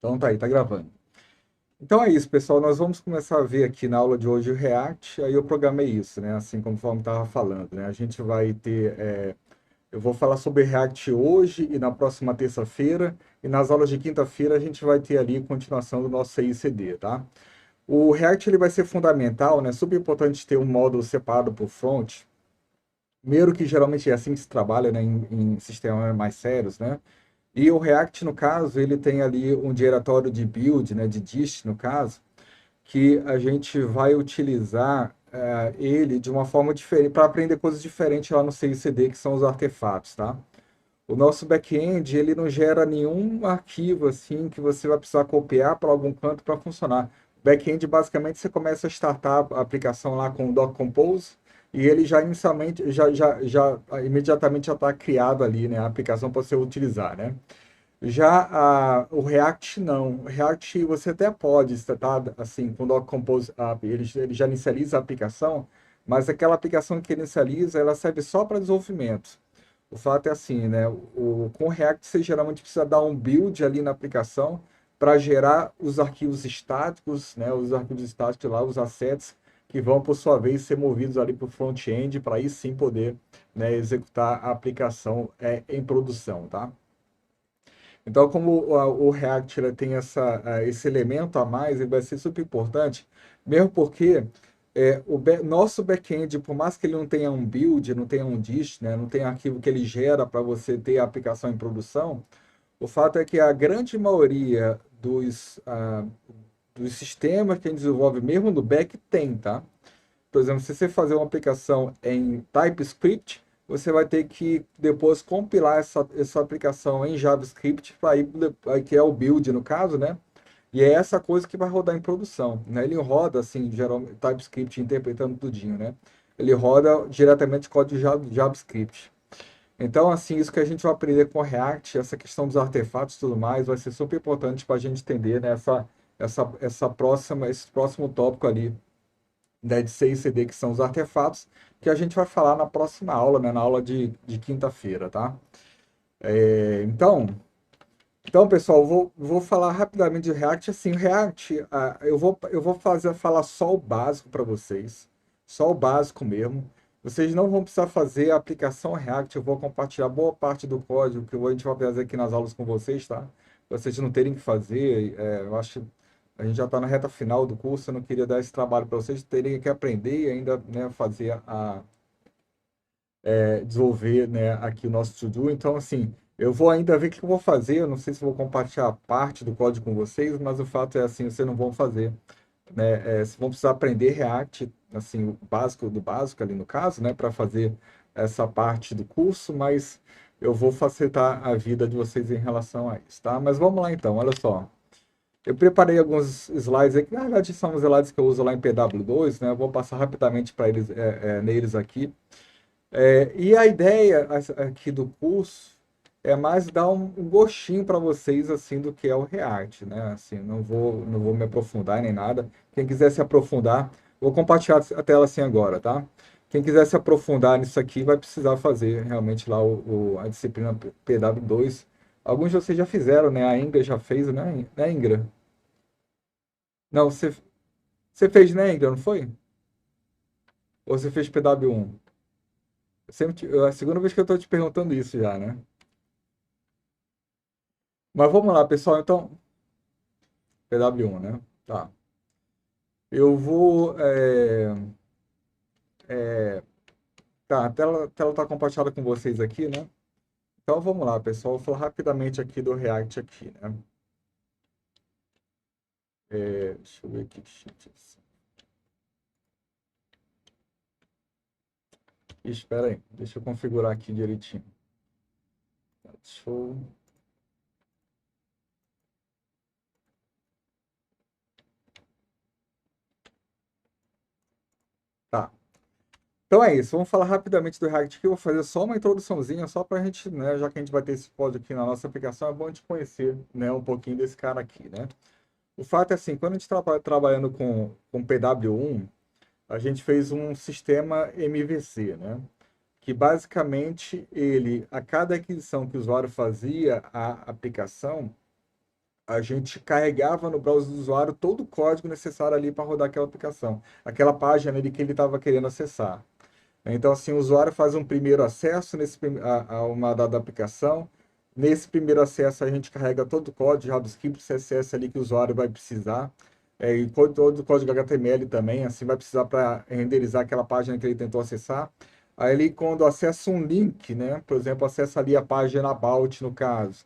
Então tá aí, tá gravando. Então é isso, pessoal. Nós vamos começar a ver aqui na aula de hoje o React. Aí eu programei isso, né? Assim conforme estava falando, né? A gente vai ter. Eu vou falar sobre React hoje e na próxima terça-feira. E nas aulas de quinta-feira a gente vai ter ali a continuação do nosso CI/CD, tá? O React ele vai ser fundamental, né? Super importante ter um módulo separado por front. Primeiro que geralmente é assim que se trabalha, né? Em sistemas mais sérios, né? E o React, no caso, ele tem ali um diretório de build, né, de dist, no caso, que a gente vai utilizar ele de uma forma diferente, para aprender coisas diferentes lá no CI/CD, que são os artefatos, tá? O nosso back-end, ele não gera nenhum arquivo assim que você vai precisar copiar para algum canto para funcionar. Back-end, basicamente, você começa a startar a aplicação lá com o Docker Compose e ele já inicialmente, imediatamente já está criado ali, né? A aplicação para você utilizar, né? O React não. O React você até pode estar assim, com o Docker Compose App, ele já inicializa a aplicação, mas aquela aplicação que inicializa, ela serve só para desenvolvimento. O fato é assim, né? Com o React você geralmente precisa dar um build ali na aplicação para gerar os arquivos estáticos, né? Os arquivos estáticos lá, os assets, que vão, por sua vez, ser movidos ali para o front-end, para aí sim poder, né, executar a aplicação em produção, tá? Então, como o React ele tem esse elemento a mais, ele vai ser super importante, mesmo porque nosso back-end, por mais que ele não tenha um build, não tenha um dist, né, não tenha arquivo que ele gera para você ter a aplicação em produção, o fato é que a grande maioria dos sistemas que a gente desenvolve, mesmo no back, tem, tá? Por exemplo, se você fazer uma aplicação em TypeScript, você vai ter que depois compilar essa aplicação em JavaScript para ir, que é o build no caso, né? E é essa coisa que vai rodar em produção, né? Ele roda assim, geralmente TypeScript interpretando tudinho, né? Ele roda diretamente código JavaScript. Então, assim, isso que a gente vai aprender com o React, essa questão dos artefatos e tudo mais, vai ser super importante para a gente entender, né, esse próximo tópico ali da de C e CD, que são os artefatos, que a gente vai falar na próxima aula, né, na aula de quinta-feira, tá? Então, pessoal, vou falar rapidamente de React. Assim, o React, eu vou falar só o básico para vocês, só o básico mesmo. Vocês não vão precisar fazer a aplicação React, eu vou compartilhar boa parte do código que a gente vai fazer aqui nas aulas com vocês, tá? Pra vocês não terem que fazer, eu acho que a gente já está na reta final do curso, eu não queria dar esse trabalho para vocês terem que aprender e ainda, né, fazer desenvolver, né, aqui o nosso to-do. Então, assim, eu vou ainda ver o que eu vou fazer. Eu não sei se vou compartilhar parte do código com vocês, mas o fato é assim, vocês não vão fazer, né? Vocês vão precisar aprender React, assim, o básico do básico ali no caso, né, para fazer essa parte do curso, mas eu vou facilitar a vida de vocês em relação a isso, tá? Mas vamos lá então, olha só. Eu preparei alguns slides aqui, na verdade são os slides que eu uso lá em PW2, né? Eu vou passar rapidamente para eles, neles aqui. E a ideia aqui do curso é mais dar um gostinho para vocês assim do que é o React, né? Assim, não vou me aprofundar nem nada. Quem quiser se aprofundar, vou compartilhar a tela assim agora, tá? Quem quiser se aprofundar nisso aqui vai precisar fazer realmente lá a disciplina PW2. Alguns de vocês já fizeram, né? A Ingra já fez, né, Ingra? Não, você fez, né, Ingra, não foi? Ou você fez PW1? É a segunda vez que eu estou te perguntando isso já, né? Mas vamos lá, pessoal. Então, PW1, né? Tá. Eu vou. Tá, a tela tá compartilhada com vocês aqui, né? Então vamos lá, pessoal. Vou falar rapidamente aqui do React aqui, né? Deixa eu ver aqui. Espera aí. Deixa eu configurar aqui direitinho. Show. Tá. Então é isso. Vamos falar rapidamente do React aqui. Eu vou fazer só uma introduçãozinha, só para a gente, né? Já que a gente vai ter esse código aqui na nossa aplicação, é bom a gente conhecer, né, um pouquinho desse cara aqui, né? O fato é assim, quando a gente está trabalhando com PW1, a gente fez um sistema MVC, né? Que basicamente ele, a cada aquisição que o usuário fazia a aplicação, a gente carregava no browser do usuário todo o código necessário ali para rodar aquela aplicação, aquela página ali que ele estava querendo acessar. Então, assim, o usuário faz um primeiro acesso a uma dada aplicação. Nesse primeiro acesso, a gente carrega todo o código JavaScript, CSS ali que o usuário vai precisar. E todo o código HTML também, assim, vai precisar para renderizar aquela página que ele tentou acessar. Aí ele, quando acessa um link, né? Por exemplo, acessa ali a página About, no caso.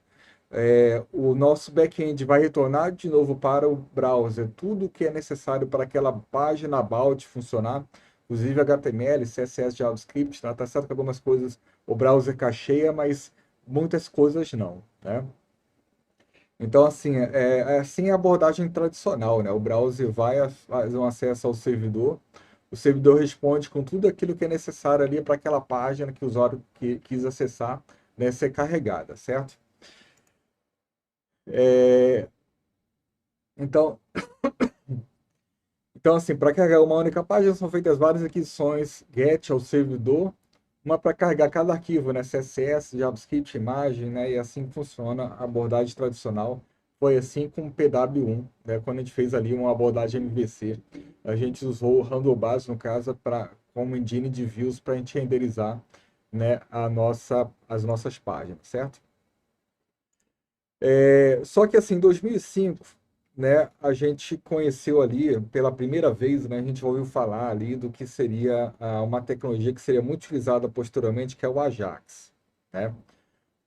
O nosso back-end vai retornar de novo para o browser tudo o que é necessário para aquela página About funcionar, inclusive HTML, CSS, JavaScript, tá? Tá certo que algumas coisas o browser cacheia, mas muitas coisas não, né? Então, assim, é assim a abordagem tradicional, né? O browser vai fazer um acesso ao servidor, o servidor responde com tudo aquilo que é necessário ali para aquela página que o usuário quis acessar, né, ser carregada, certo? É, então, Então, assim, para carregar uma única página são feitas várias requisições GET ao servidor, uma para carregar cada arquivo, né? CSS, JavaScript, imagem, né? E assim funciona a abordagem tradicional. Foi assim com o PW1, né? Quando a gente fez ali uma abordagem MVC, a gente usou o Handlebars, no caso, como engine de views para a gente renderizar, né, as nossas páginas, certo? Só que assim, em 2005, né, a gente conheceu ali pela primeira vez, né, a gente ouviu falar ali do que seria uma tecnologia que seria muito utilizada posteriormente, que é o Ajax, né?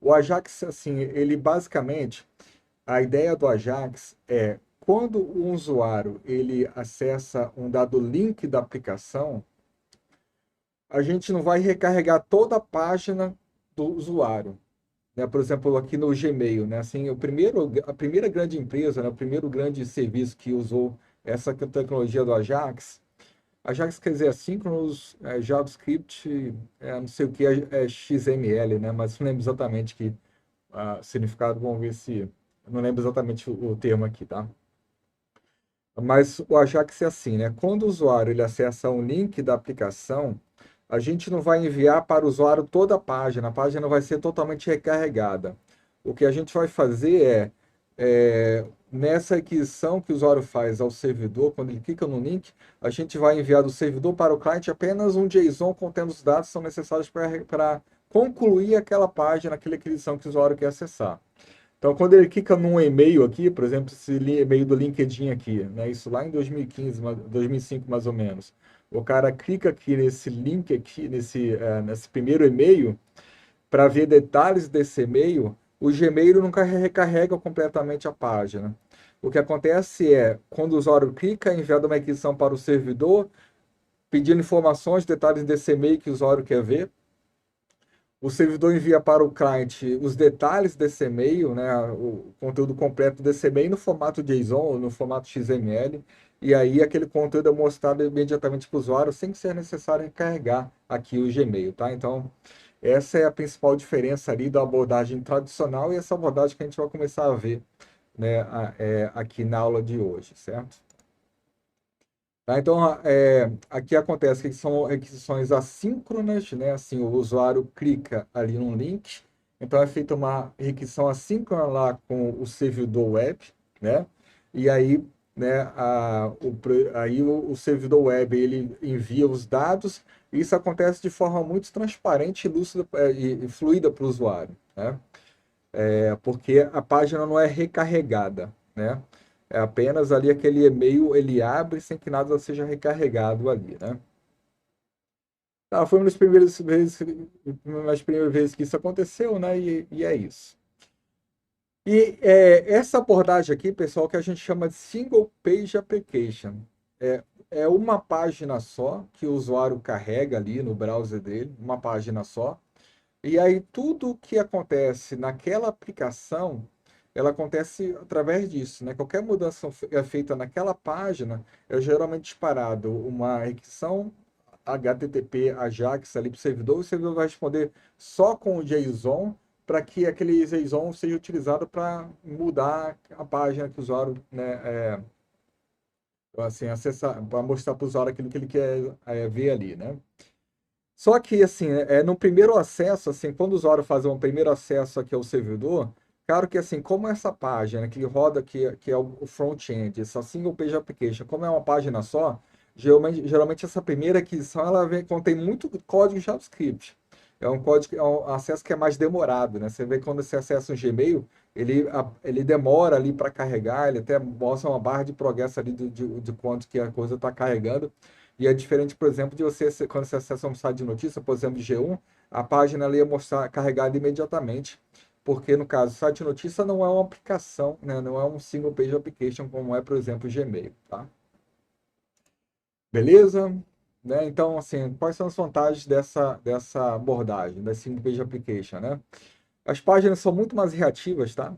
O Ajax, assim, ele basicamente, a ideia do Ajax é quando o usuário ele acessa um dado link da aplicação, a gente não vai recarregar toda a página do usuário, né? Por exemplo, aqui no Gmail, né? Assim, a primeira grande empresa, né? O primeiro grande serviço que usou essa tecnologia do Ajax, Ajax quer dizer assíncronos, JavaScript, não sei o que é XML, né? Mas não lembro exatamente que significado, vamos ver se não lembro exatamente o termo aqui, tá? Mas o Ajax é assim, né? Quando o usuário ele acessa um link da aplicação, a gente não vai enviar para o usuário toda a página vai ser totalmente recarregada. O que a gente vai fazer nessa aquisição que o usuário faz ao servidor, quando ele clica no link, a gente vai enviar do servidor para o cliente apenas um JSON contendo os dados que são necessários para concluir aquela página, aquela aquisição que o usuário quer acessar. Então, quando ele clica num e-mail aqui, por exemplo, esse e-mail do LinkedIn aqui, né, isso lá em 2015, 2005 mais ou menos, o cara clica aqui nesse link aqui, nesse primeiro e-mail, para ver detalhes desse e-mail, o Gmail nunca recarrega completamente a página. O que acontece é, quando o usuário clica, é enviado uma requisição para o servidor, pedindo informações, detalhes desse e-mail que o usuário quer ver. O servidor envia para o cliente os detalhes desse e-mail, né, o conteúdo completo desse e-mail no formato JSON ou no formato XML, e aí aquele conteúdo é mostrado imediatamente para o usuário sem ser necessário encarregar aqui o Gmail, tá? Então, essa é a principal diferença ali da abordagem tradicional e essa abordagem que a gente vai começar a ver, né, aqui na aula de hoje, certo? Tá? Então, aqui acontece que são requisições assíncronas, né? Assim, o usuário clica ali num link, então é feita uma requisição assíncrona lá com o servidor web, né? E aí, né, o servidor web ele envia os dados, e isso acontece de forma muito transparente e lúcida e fluida para o usuário, né? Porque a página não é recarregada, né? É apenas ali aquele e-mail, ele abre sem que nada seja recarregado ali, né? Foi uma das primeiras vezes que isso aconteceu, né? E é isso. E essa abordagem aqui, pessoal, que a gente chama de Single Page Application. É uma página só que o usuário carrega ali no browser dele, uma página só. E aí tudo o que acontece naquela aplicação, ela acontece através disso, né? Qualquer mudança é feita naquela página, é geralmente disparado uma requisição HTTP AJAX ali para o servidor vai responder só com o JSON para que aquele JSON seja utilizado para mudar a página que o usuário, né, assim, acessar, para mostrar para o usuário aquilo que ele quer ver ali, né? Só que, assim, no primeiro acesso, assim, quando o usuário faz um primeiro acesso aqui ao servidor, Claro que assim, como essa página que roda, que é o front-end, essa single page application, como é uma página só, geralmente essa primeira aquisição ela contém muito código JavaScript. É um código, é um acesso que é mais demorado, né? Você vê quando você acessa um Gmail, ele demora ali para carregar, ele até mostra uma barra de progresso ali de quanto que a coisa está carregando. E é diferente, por exemplo, de você, quando você acessa um site de notícia, por exemplo, de G1, a página ali ia mostrar carregada imediatamente, porque no caso, o site de notícia não é uma aplicação, né? Não é um single page application, como é, por exemplo, o Gmail, tá? Beleza? Né? Então, assim, quais são as vantagens dessa abordagem, da single page application, né? As páginas são muito mais reativas, tá?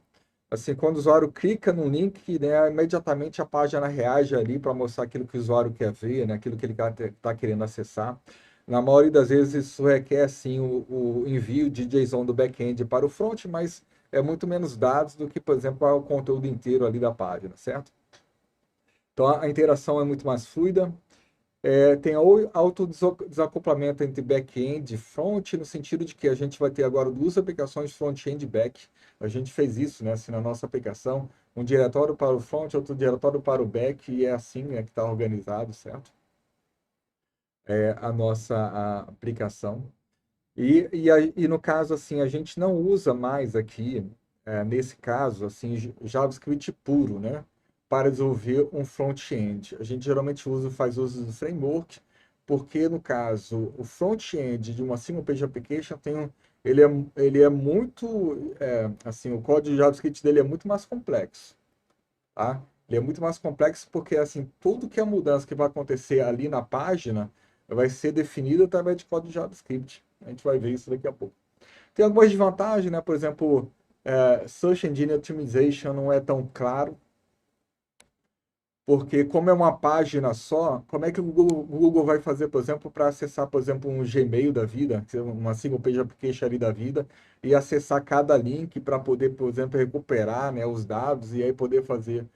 Assim, quando o usuário clica no link, né, imediatamente a página reage ali para mostrar aquilo que o usuário quer ver, né, aquilo que ele está querendo acessar. Na maioria das vezes, isso requer, sim, o envio de JSON do back-end para o front, mas é muito menos dados do que, por exemplo, o conteúdo inteiro ali da página, certo? Então, a interação é muito mais fluida. Tem o auto-desacoplamento entre back-end e front, no sentido de que a gente vai ter agora duas aplicações front-end e back. A gente fez isso, né, assim, na nossa aplicação, um diretório para o front, outro diretório para o back, e é assim, né, que está organizado, certo? A nossa aplicação. E no caso, assim, a gente não usa mais aqui, nesse caso, assim, JavaScript puro, né? Para desenvolver um front-end. A gente geralmente faz uso do framework, porque, no caso, o front-end de uma single page application ele é muito, assim, o código de JavaScript dele é muito mais complexo, tá? Ele é muito mais complexo porque, assim, tudo que é mudança que vai acontecer ali na página vai ser definido através de código de JavaScript. A gente vai ver isso daqui a pouco. Tem algumas desvantagens, né? Por exemplo, Search Engine Optimization não é tão claro, porque como é uma página só, como é que o Google vai fazer, por exemplo, para acessar, por exemplo, um Gmail da vida, uma single page application ali da vida, e acessar cada link para poder, por exemplo, recuperar, né, os dados e aí poder fazer,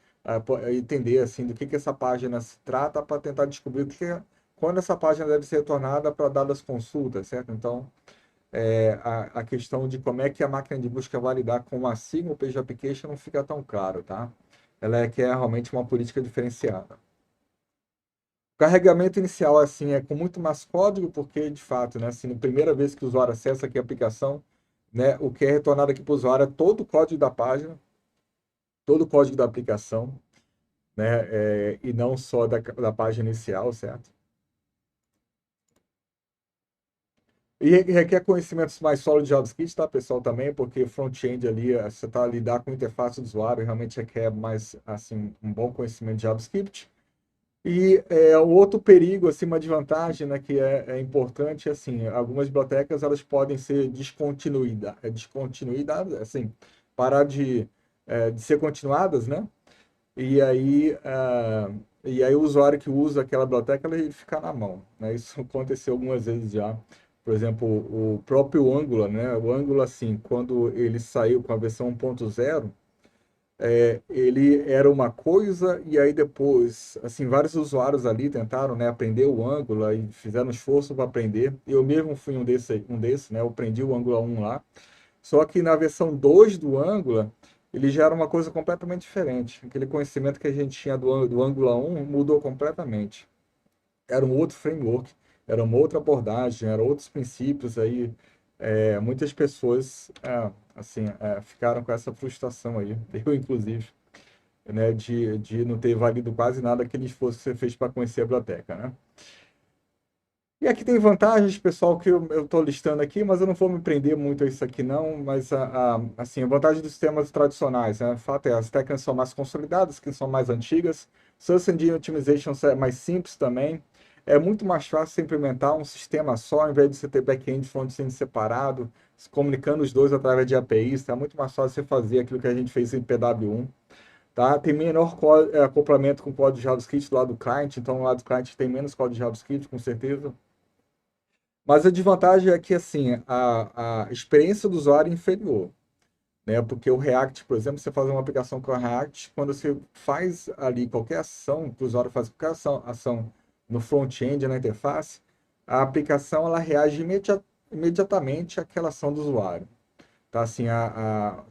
entender assim do que essa página se trata para tentar descobrir quando essa página deve ser retornada para dar as consultas, certo? Então, a questão de como é que a máquina de busca vai lidar com uma single page application não fica tão claro, tá? Ela é que é realmente uma política diferenciada. O carregamento inicial assim é com muito mais código, porque de fato, né, assim, na primeira vez que o usuário acessa aqui a aplicação, né, o que é retornado aqui para o usuário é todo o código da página, todo o código da aplicação, né, e não só da página inicial, certo? E requer conhecimentos mais sólidos de JavaScript, tá, pessoal, também, porque front-end ali, você está a lidar com a interface do usuário, realmente requer mais, assim, um bom conhecimento de JavaScript. E o outro perigo, assim, uma desvantagem, né, que é importante, assim, algumas bibliotecas, elas podem ser descontinuidas, assim, parar de ser continuadas, né? E aí, o usuário que usa aquela biblioteca, ele fica na mão, né? Isso aconteceu algumas vezes já. Por exemplo, o próprio Angular, né? O Angular, assim, quando ele saiu com a versão 1.0, ele era uma coisa e aí depois, assim, vários usuários ali tentaram, né, aprender o Angular e fizeram um esforço para aprender. Eu mesmo fui um desse, né? Eu aprendi o Angular 1 lá. Só que na versão 2 do Angular, ele já era uma coisa completamente diferente. Aquele conhecimento que a gente tinha do Angular 1 mudou completamente. Era um outro framework, era uma outra abordagem, eram outros princípios aí. Muitas pessoas, assim, ficaram com essa frustração aí, eu inclusive, né, de não ter valido quase nada aquele esforço que você fez para conhecer a biblioteca, né? E aqui tem vantagens, pessoal, que eu estou listando aqui, mas eu não vou me prender muito a isso aqui, não. Mas, assim, a vantagem dos sistemas tradicionais, né? O fato é, as técnicas são mais consolidadas, que são mais antigas. Search Engine Optimization é mais simples também. É muito mais fácil você implementar um sistema só, ao invés de você ter back-end e front-end separado, se comunicando os dois através de APIs. Tá muito mais fácil você fazer aquilo que a gente fez em PW1. Tá? Tem menor acoplamento com código JavaScript do lado do cliente, então, do lado do cliente tem menos código JavaScript, com certeza. Mas a desvantagem é que, assim, a experiência do usuário é inferior, né? Porque o React, por exemplo, você faz uma aplicação com o React, quando você faz ali qualquer ação, que o usuário faz qualquer ação no front-end, na interface, a aplicação ela reage imediatamente àquela ação do usuário. tá? Assim,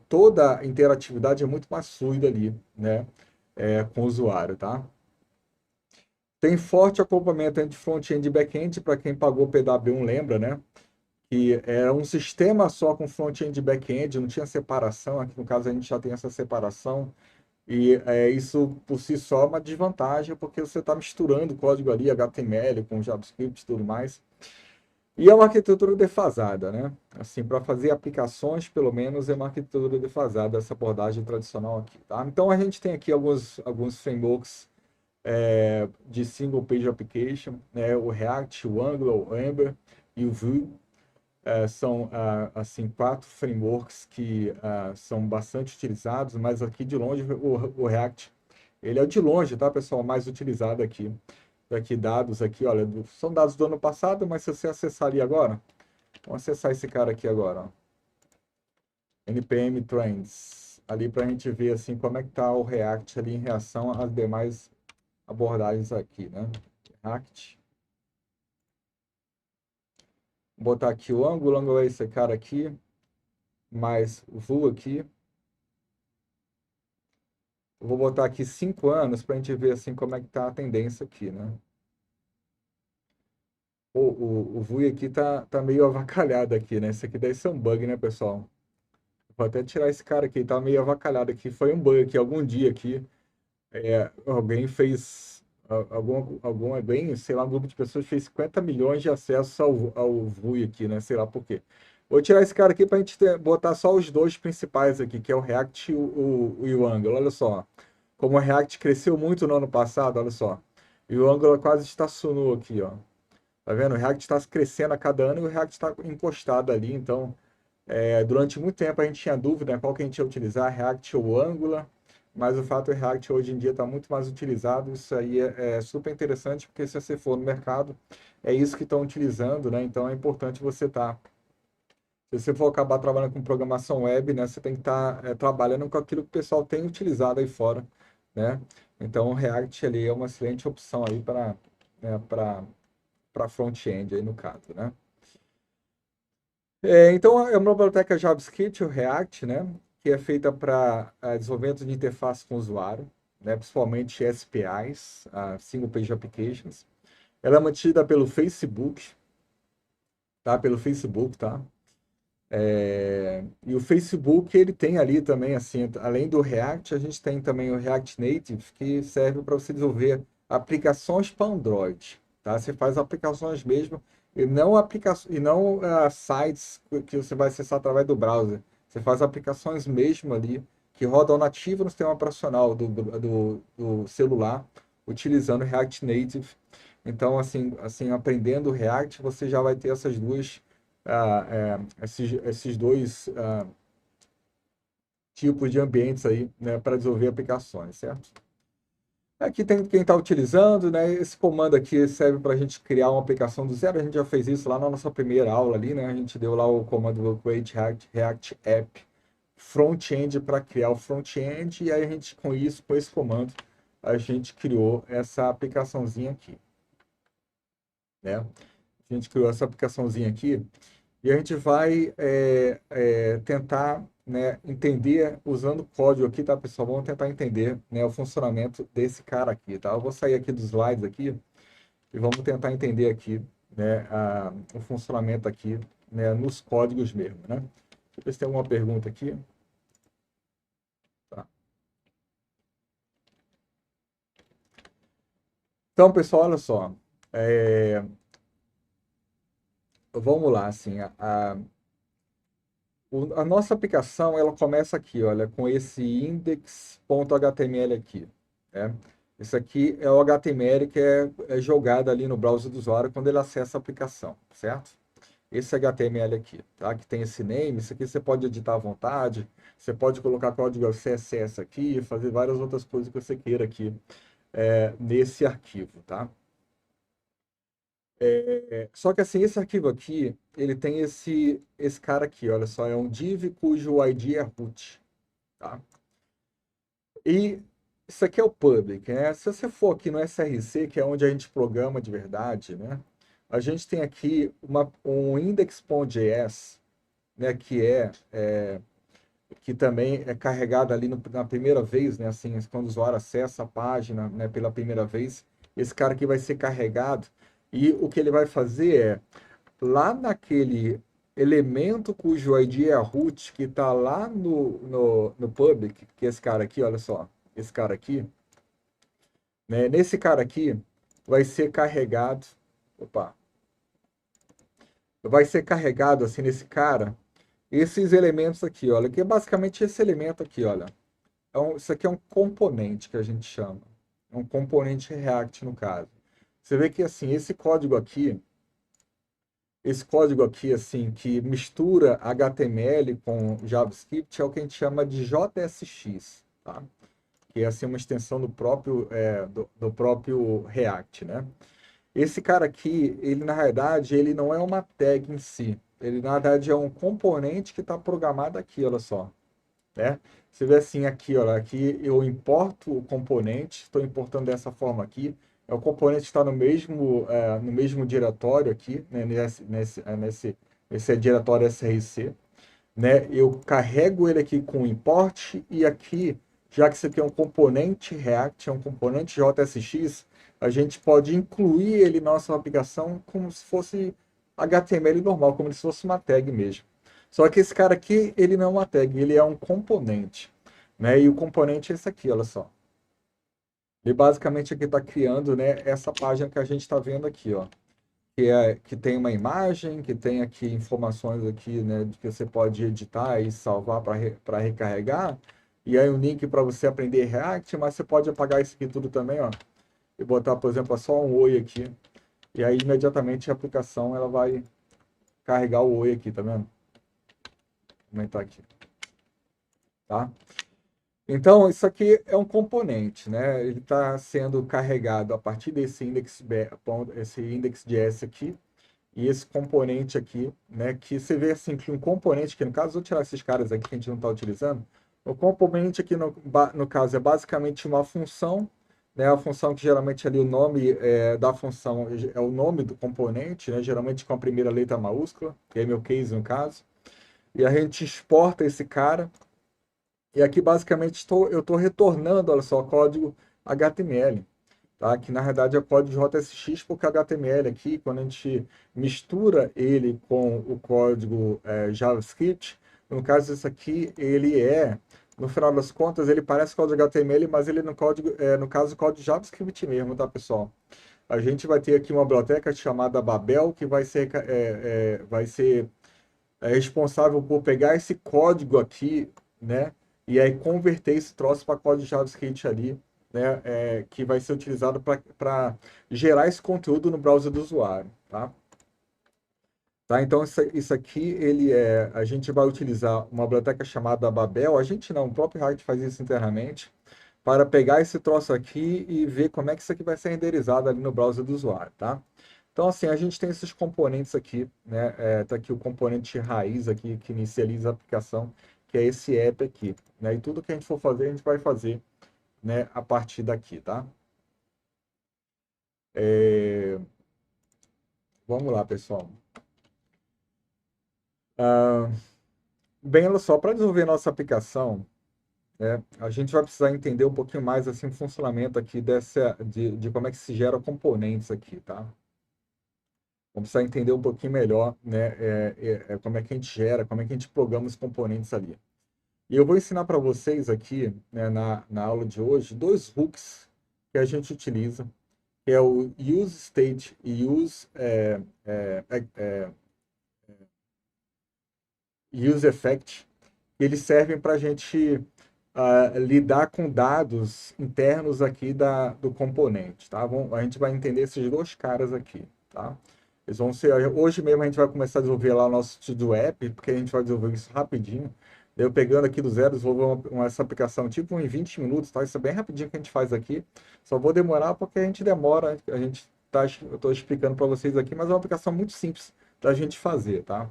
toda a interatividade é muito mais fluida ali, né? Com o usuário, tá? Tem forte acoplamento entre front-end e back-end, para quem pagou o PW1 lembra, né? Que era um sistema só com front-end e back-end, não tinha separação. Aqui no caso a gente já tem essa separação. E isso por si só é uma desvantagem, porque você está misturando código ali, HTML com JavaScript e tudo mais. E é uma arquitetura defasada, né? Assim, para fazer aplicações, pelo menos, é uma arquitetura defasada, essa abordagem tradicional aqui, tá? Então, a gente tem aqui alguns frameworks de single page application, né? O React, o Angular, o Ember e o Vue. São, assim, quatro frameworks que são bastante utilizados, mas aqui de longe o React, ele é de longe, tá, pessoal, mais utilizado aqui. Aqui dados aqui, olha, são dados do ano passado, mas se você acessar ali agora, vamos acessar esse cara aqui agora, ó. NPM Trends, ali para a gente ver assim como é que tá o React ali em reação às demais abordagens aqui, né? React. Vou botar aqui o Angular é esse cara aqui, mais o Vue aqui. Eu vou botar aqui 5 anos para a gente ver assim como é que tá a tendência aqui, né? O Vue aqui tá meio avacalhado aqui, né? Esse aqui deve ser um bug, né, pessoal? Vou até tirar esse cara aqui, tá meio avacalhado aqui. Foi um bug aqui, algum dia aqui. Alguém fez. Alguém, sei lá, um grupo de pessoas fez 50 milhões de acessos ao Vue aqui, né? Sei lá por quê. Vou tirar esse cara aqui para a gente botar só os dois principais aqui, que é o React e o Angular. Olha só. Como o React cresceu muito no ano passado, olha só. E o Angular quase estacionou aqui, ó. Tá vendo? O React está crescendo a cada ano e o React está encostado ali. Então, durante muito tempo a gente tinha dúvida, né, qual que a gente ia utilizar, React ou Angular, mas o fato é que o React hoje em dia está muito mais utilizado. Isso aí é super interessante, porque se você for no mercado, é isso que estão utilizando, né? Então é importante você estar. Se você for acabar trabalhando com programação web, né, você tem que estar trabalhando com aquilo que o pessoal tem utilizado aí fora, né? Então o React ali é uma excelente opção aí para front-end aí no caso, né? Então, é uma biblioteca JavaScript, o React, né, que é feita para desenvolvimento de interface com o usuário, né, principalmente SPIs, Single Page Applications. Ela é mantida pelo Facebook, tá? Pelo Facebook, tá? E o Facebook, ele tem ali também, assim, além do React, a gente tem também o React Native, que serve para você desenvolver aplicações para Android, tá? Você faz aplicações mesmo, e não sites que você vai acessar através do browser. Você faz aplicações mesmo ali, que rodam nativo no sistema operacional do celular, utilizando React Native. Então, assim, aprendendo o React, você já vai ter essas duas esses dois tipos de ambientes aí, né, para desenvolver aplicações, certo? Aqui tem quem está utilizando, né? Esse comando aqui serve para a gente criar uma aplicação do zero. A gente já fez isso lá na nossa primeira aula ali, né? A gente deu lá o comando Create React App Front-end para criar o front-end e aí a gente com isso, com esse comando, a gente criou essa aplicaçãozinha aqui, né? A gente criou essa aplicaçãozinha aqui. E a gente vai tentar, né, entender, usando o código aqui, tá, pessoal? Vamos tentar entender, né, o funcionamento desse cara aqui, tá? Eu vou sair aqui dos slides aqui e vamos tentar entender aqui, né, o funcionamento aqui, né, nos códigos mesmo, né? Deixa eu ver se tem alguma pergunta aqui. Tá. Então, pessoal, olha só. Vamos lá, assim, a nossa aplicação, ela começa aqui, olha, com esse index.html aqui, né? Isso aqui é o HTML que é jogado ali no browser do usuário quando ele acessa a aplicação, certo? Esse HTML aqui, tá? Que tem esse name, isso aqui você pode editar à vontade, você pode colocar código CSS aqui, fazer várias outras coisas que você queira aqui nesse arquivo, tá? Só que assim, esse arquivo aqui, ele tem esse cara aqui, olha só, é um div cujo ID é root, tá? E isso aqui é o public, né? Se você for aqui no SRC, que é onde a gente programa de verdade, né? A gente tem aqui um index.js, né, que também é carregado ali na primeira vez, né, assim, quando o usuário acessa a página, né, pela primeira vez, esse cara aqui vai ser carregado e o que ele vai fazer é, lá naquele elemento cujo ID é a root, que está lá no public, que é esse cara aqui, olha só, esse cara aqui, né, nesse cara aqui vai ser carregado, opa, vai ser carregado assim nesse cara, esses elementos aqui, olha, que é basicamente esse elemento aqui, olha. Isso aqui é um componente que a gente chama. É um componente React, no caso. Você vê que, assim, esse código aqui, assim, que mistura HTML com JavaScript, é o que a gente chama de JSX, tá? Que é, assim, uma extensão do próprio React, né? Esse cara aqui, ele, na realidade, ele não é uma tag em si. Ele, na verdade, é um componente que está programado aqui, olha só, né? Você vê assim aqui, olha, aqui eu importo o componente, estou importando dessa forma aqui. O componente está no mesmo diretório aqui, né? Nesse diretório src, né? Eu carrego ele aqui com import e aqui, já que isso aqui é um componente React, é um componente JSX, a gente pode incluir ele na nossa aplicação como se fosse HTML normal, como se fosse uma tag mesmo. Só que esse cara aqui, ele não é uma tag, ele é um componente, né? E o componente é esse aqui, olha só. Ele basicamente aqui está criando, né, essa página que a gente está vendo aqui, ó. Que tem uma imagem, que tem aqui informações aqui, né, de que você pode editar e salvar para recarregar. E aí um link para você aprender React, mas você pode apagar isso aqui tudo também, ó. E botar, por exemplo, só um oi aqui. E aí imediatamente a aplicação ela vai carregar o oi aqui, tá vendo? Vou aumentar aqui, tá? Então, isso aqui é um componente, né? Ele está sendo carregado a partir desse index.js aqui, e esse componente aqui, né? Que você vê assim, que um componente, que no caso, vou tirar esses caras aqui que a gente não está utilizando, o componente aqui, no caso, é basicamente uma função, né? A função que geralmente ali o nome da função é o nome do componente, né? Geralmente com a primeira letra maiúscula, que é meu case no caso, e a gente exporta esse cara. E aqui, basicamente, eu estou retornando, olha só, código HTML, tá? Que, na verdade, é código JSX, porque HTML aqui, quando a gente mistura ele com o código JavaScript, no caso, isso aqui, no final das contas, ele parece código HTML, mas ele no caso, código JavaScript mesmo, tá, pessoal? A gente vai ter aqui uma biblioteca chamada Babel, que vai ser responsável por pegar esse código aqui, né? E aí converter esse troço para código JavaScript ali, né? Que vai ser utilizado para gerar esse conteúdo no browser do usuário, tá? Tá, então isso aqui a gente vai utilizar uma biblioteca chamada Babel. A gente não, o próprio React faz isso internamente para pegar esse troço aqui e ver como é que isso aqui vai ser renderizado ali no browser do usuário, tá? Então, assim, a gente tem esses componentes aqui, né? Tá aqui o componente raiz aqui, que inicializa a aplicação, que é esse app aqui, né? E tudo que a gente for fazer, a gente vai fazer, né, a partir daqui, tá? É, Vamos lá, pessoal. Ah, Bem, olha só, para desenvolver nossa aplicação, né, a gente vai precisar entender um pouquinho mais, assim, o funcionamento aqui de como é que se gera componentes aqui, tá? Vamos precisar entender um pouquinho melhor, né, como é que a gente gera, como é que a gente programa os componentes ali. E eu vou ensinar para vocês aqui, né, na aula de hoje, dois hooks que a gente utiliza, que é o useState e useEffect. Eles servem para a gente lidar com dados internos aqui do componente, tá? A gente vai entender esses dois caras aqui, tá? Eles vão ser, hoje mesmo a gente vai começar a desenvolver lá o nosso To-Do App, porque a gente vai desenvolver isso rapidinho. Eu pegando aqui do zero, desenvolver essa aplicação tipo em 20 minutos, tá? Isso é bem rapidinho que a gente faz aqui. Só vou demorar porque a gente demora, eu estou explicando para vocês aqui, mas é uma aplicação muito simples da gente fazer, tá?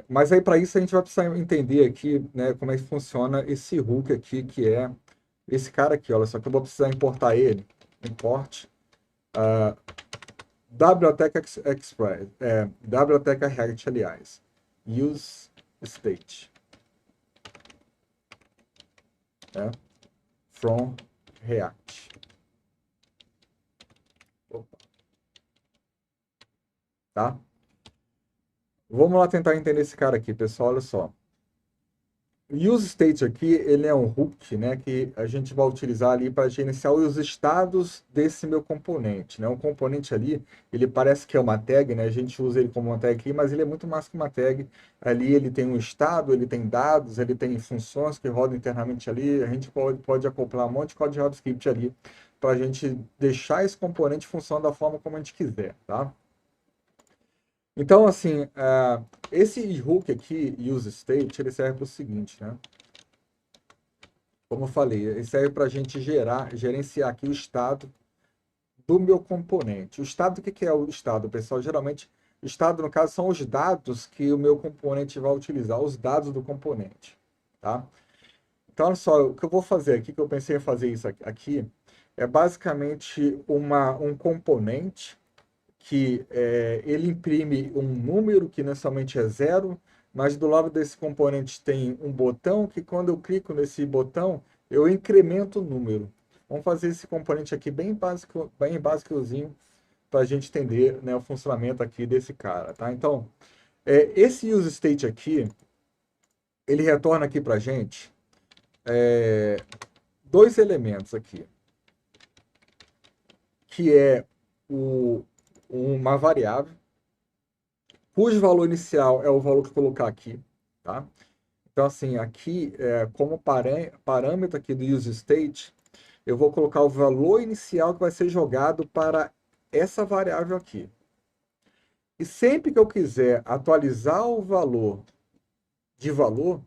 Mas aí para isso a gente vai precisar entender aqui, né, como é que funciona esse hook aqui, que é esse cara aqui, olha só que eu vou precisar importar ele. Import Biblioteca React, aliás. Use state. Né? From React. Opa. Tá? Vamos lá tentar entender esse cara aqui, pessoal. Olha só. O use state aqui, ele é um hook, né, que a gente vai utilizar ali para gerenciar os estados desse meu componente, né? Um componente ali, ele parece que é uma tag, né? A gente usa ele como uma tag aqui, mas ele é muito mais que uma tag. Ali ele tem um estado, ele tem dados, ele tem funções que rodam internamente ali. A gente pode acoplar um monte de código JavaScript ali para a gente deixar esse componente funcionando da forma como a gente quiser, tá? Então, assim, esse hook aqui, useState, ele serve para o seguinte, né? Como eu falei, ele serve para a gente gerenciar aqui o estado do meu componente. O estado, o que é o estado, pessoal? Geralmente, o estado, no caso, são os dados que o meu componente vai utilizar, os dados do componente, tá? Então, olha só, o que eu vou fazer aqui, que eu pensei em fazer isso aqui, é basicamente um componente que ele imprime um número que inicialmente é zero, mas do lado desse componente tem um botão que quando eu clico nesse botão, eu incremento o número. Vamos fazer esse componente aqui bem básico, bem básicozinho, para a gente entender, né, o funcionamento aqui desse cara, tá? Então, esse useState aqui, ele retorna aqui para a gente dois elementos aqui, que é uma variável, cujo valor inicial é o valor que eu colocar aqui, tá? Então, assim, aqui, como parâmetro aqui do useState, eu vou colocar o valor inicial que vai ser jogado para essa variável aqui. E sempre que eu quiser atualizar o valor de valor,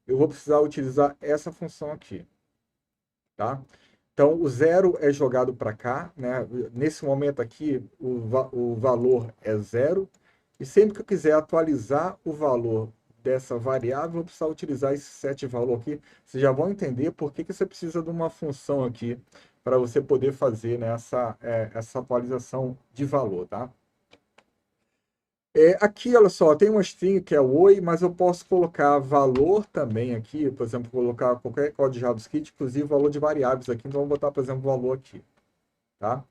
eu vou precisar utilizar essa função aqui, tá? Então, o zero é jogado para cá, né? Nesse momento aqui, o valor é zero. E sempre que eu quiser atualizar o valor dessa variável, eu vou precisar utilizar esse set valor aqui. Vocês já vão entender por que você precisa de uma função aqui para você poder fazer, né, essa atualização de valor, tá? Aqui, olha só, tem uma string que é o oi, mas eu posso colocar valor também aqui, por exemplo, colocar qualquer código JavaScript, inclusive valor de variáveis aqui, então vou botar, por exemplo, valor aqui, tá?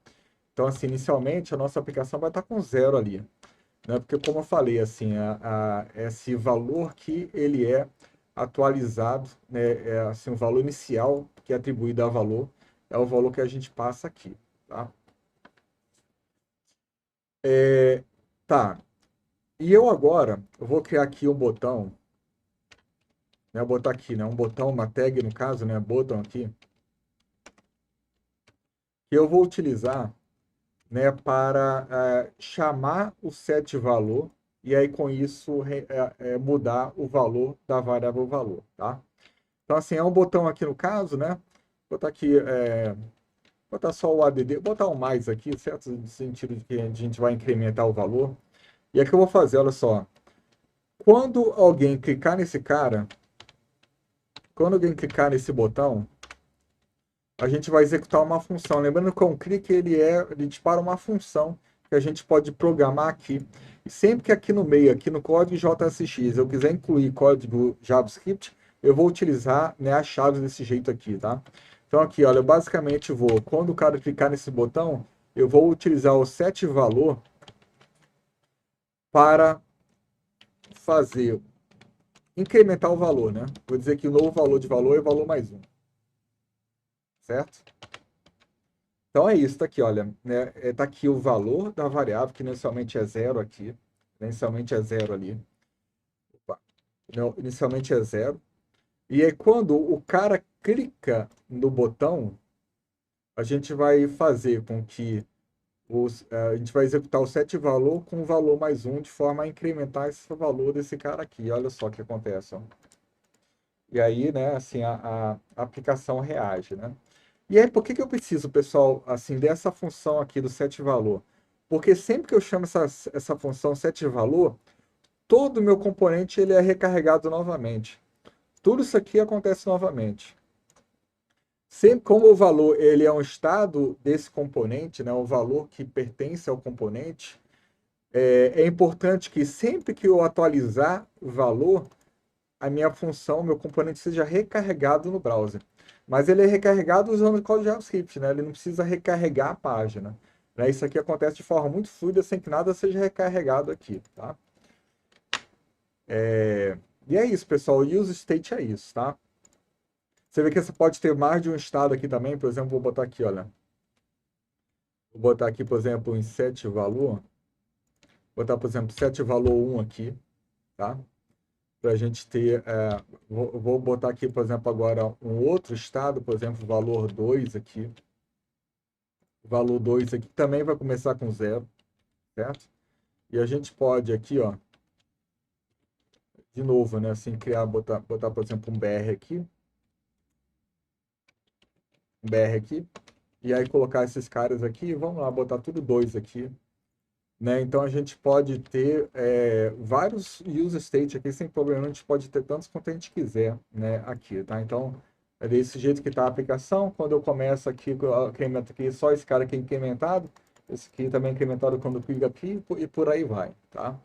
Então, assim, inicialmente a nossa aplicação vai estar com zero ali, né? Porque, como eu falei, assim, esse valor que ele é atualizado, né, assim, o valor inicial que é atribuído a valor é o valor que a gente passa aqui, tá? Tá. E eu agora, eu vou criar aqui um botão, né? Vou botar aqui, né? Um botão, uma tag no caso, né? Botão aqui, que eu vou utilizar, né? Para chamar o set valor e aí com isso mudar o valor da variável valor, tá? Então assim, é um botão aqui no caso, né? Vou botar aqui, botar só o add, botar um mais aqui, certo? No sentido de que a gente vai incrementar o valor. E é que eu vou fazer, olha só. Quando alguém clicar nesse cara, quando alguém clicar nesse botão, a gente vai executar uma função. Lembrando que um clique ele dispara uma função que a gente pode programar aqui. E sempre que aqui no meio, aqui no código JSX, eu quiser incluir código JavaScript, eu vou utilizar, né, as chaves desse jeito aqui, tá? Então aqui, olha, eu basicamente vou, quando o cara clicar nesse botão, eu vou utilizar o set valor para fazer incrementar o valor, né? Vou dizer que o novo valor de valor é valor mais um, certo? Então é isso, tá aqui, olha, né? Tá aqui o valor da variável, que inicialmente é zero aqui, inicialmente é zero ali. Opa. Não, inicialmente é zero. E aí quando o cara clica no botão, a gente vai fazer com que a gente vai executar o set valor com o valor mais um, de forma a incrementar esse valor desse cara aqui. Olha só o que acontece, ó. E aí, né, assim, a aplicação reage, né? E aí, por que eu preciso, pessoal, assim, dessa função aqui do setValor? Porque sempre que eu chamo essa função setValor, todo o meu componente ele é recarregado novamente. Tudo isso aqui acontece novamente. Sempre como o valor ele é um estado desse componente, né, o valor que pertence ao componente, é importante que sempre que eu atualizar o valor, a minha função, meu componente seja recarregado no browser. Mas ele é recarregado usando o código JavaScript, né? Ele não precisa recarregar a página. Né? Isso aqui acontece de forma muito fluida, sem que nada seja recarregado aqui, tá? E é isso, pessoal. O use state é isso, tá? Você vê que você pode ter mais de um estado aqui também. Por exemplo, vou botar aqui, olha. Vou botar aqui, por exemplo, em set valor. Vou botar, por exemplo, set valor 1 aqui, tá? Para a gente ter. Vou botar aqui, por exemplo, agora um outro estado, por exemplo, valor 2 aqui. O valor 2 aqui também vai começar com zero, certo? E a gente pode aqui, ó, de novo, né, assim, botar, por exemplo, um BR aqui, e aí colocar esses caras aqui, vamos lá, botar tudo 2 aqui, né? Então a gente pode ter vários use state aqui sem problema, a gente pode ter tantos quanto a gente quiser, né, aqui, tá? Então é desse jeito que está a aplicação. Quando eu começo aqui, eu incremento aqui só esse cara aqui incrementado, esse aqui também incrementado quando eu clico aqui e por aí vai, tá?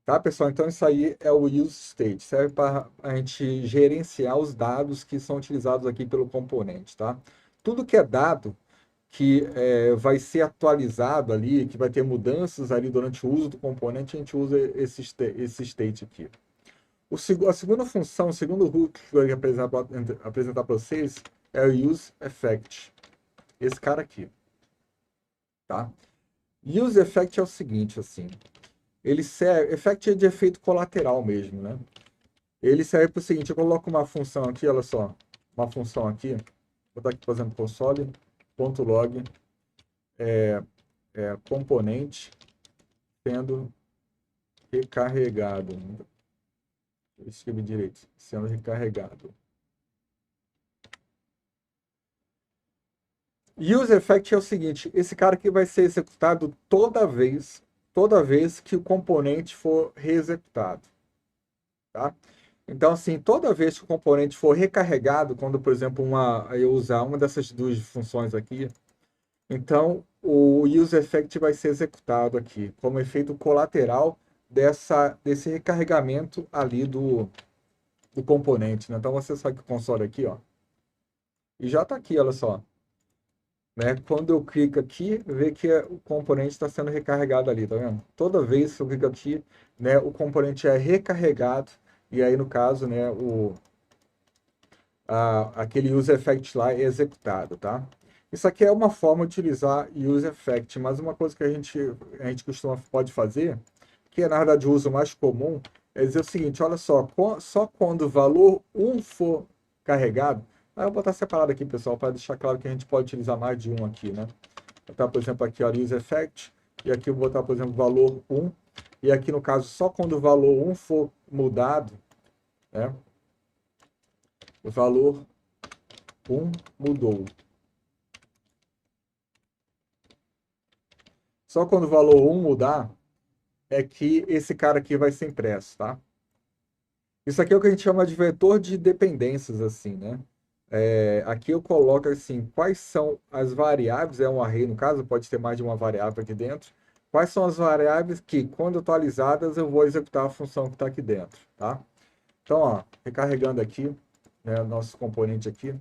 Tá, pessoal? Então isso aí é o use state, serve para a gente gerenciar os dados que são utilizados aqui pelo componente, tá? Tudo que é dado que vai ser atualizado ali, que vai ter mudanças ali durante o uso do componente, a gente usa esse state aqui. A segunda função, o segundo hook que eu ia apresentar para vocês é o use effect. Esse cara aqui, tá? Use effect é o seguinte, assim, ele serve, effect é de efeito colateral mesmo, né? Ele serve para o seguinte, eu coloco uma função aqui, olha só, uma função aqui, vou botar aqui, por exemplo, console.log componente sendo recarregado. Eu escrevi direito, sendo recarregado. Use effect é o seguinte, esse cara aqui vai ser executado toda vez que o componente for reexecutado, tá? Então, assim, toda vez que o componente for recarregado, quando, por exemplo, eu usar uma dessas duas funções aqui, então o use effect vai ser executado aqui, como efeito colateral desse recarregamento ali do componente, né? Então você sai com o console aqui, ó, e já está aqui, olha só. Né? Quando eu clico aqui, vê que o componente está sendo recarregado ali, tá vendo? Toda vez que eu clico aqui, né, o componente é recarregado, e aí no caso, né, aquele use effect lá é executado, tá? Isso aqui é uma forma de utilizar use effect, mas uma coisa que a gente pode fazer, que é na verdade o uso mais comum, é dizer o seguinte, olha só, só quando o valor 1 for carregado, eu vou botar separado aqui, pessoal, para deixar claro que a gente pode utilizar mais de um aqui, né? Vou botar, por exemplo, aqui, ó, use effect, e aqui eu vou botar, por exemplo, valor 1, e aqui no caso, só quando o valor 1 for mudado, né? O valor 1 mudou. Só quando o valor 1 mudar, é que esse cara aqui vai ser impresso, tá? Isso aqui é o que a gente chama de vetor de dependências, assim, né? Aqui eu coloco assim, quais são as variáveis, é um array no caso, pode ter mais de uma variável aqui dentro. Quais são as variáveis que, quando atualizadas, eu vou executar a função que está aqui dentro, tá? Então, ó, recarregando aqui, né, nosso componente aqui.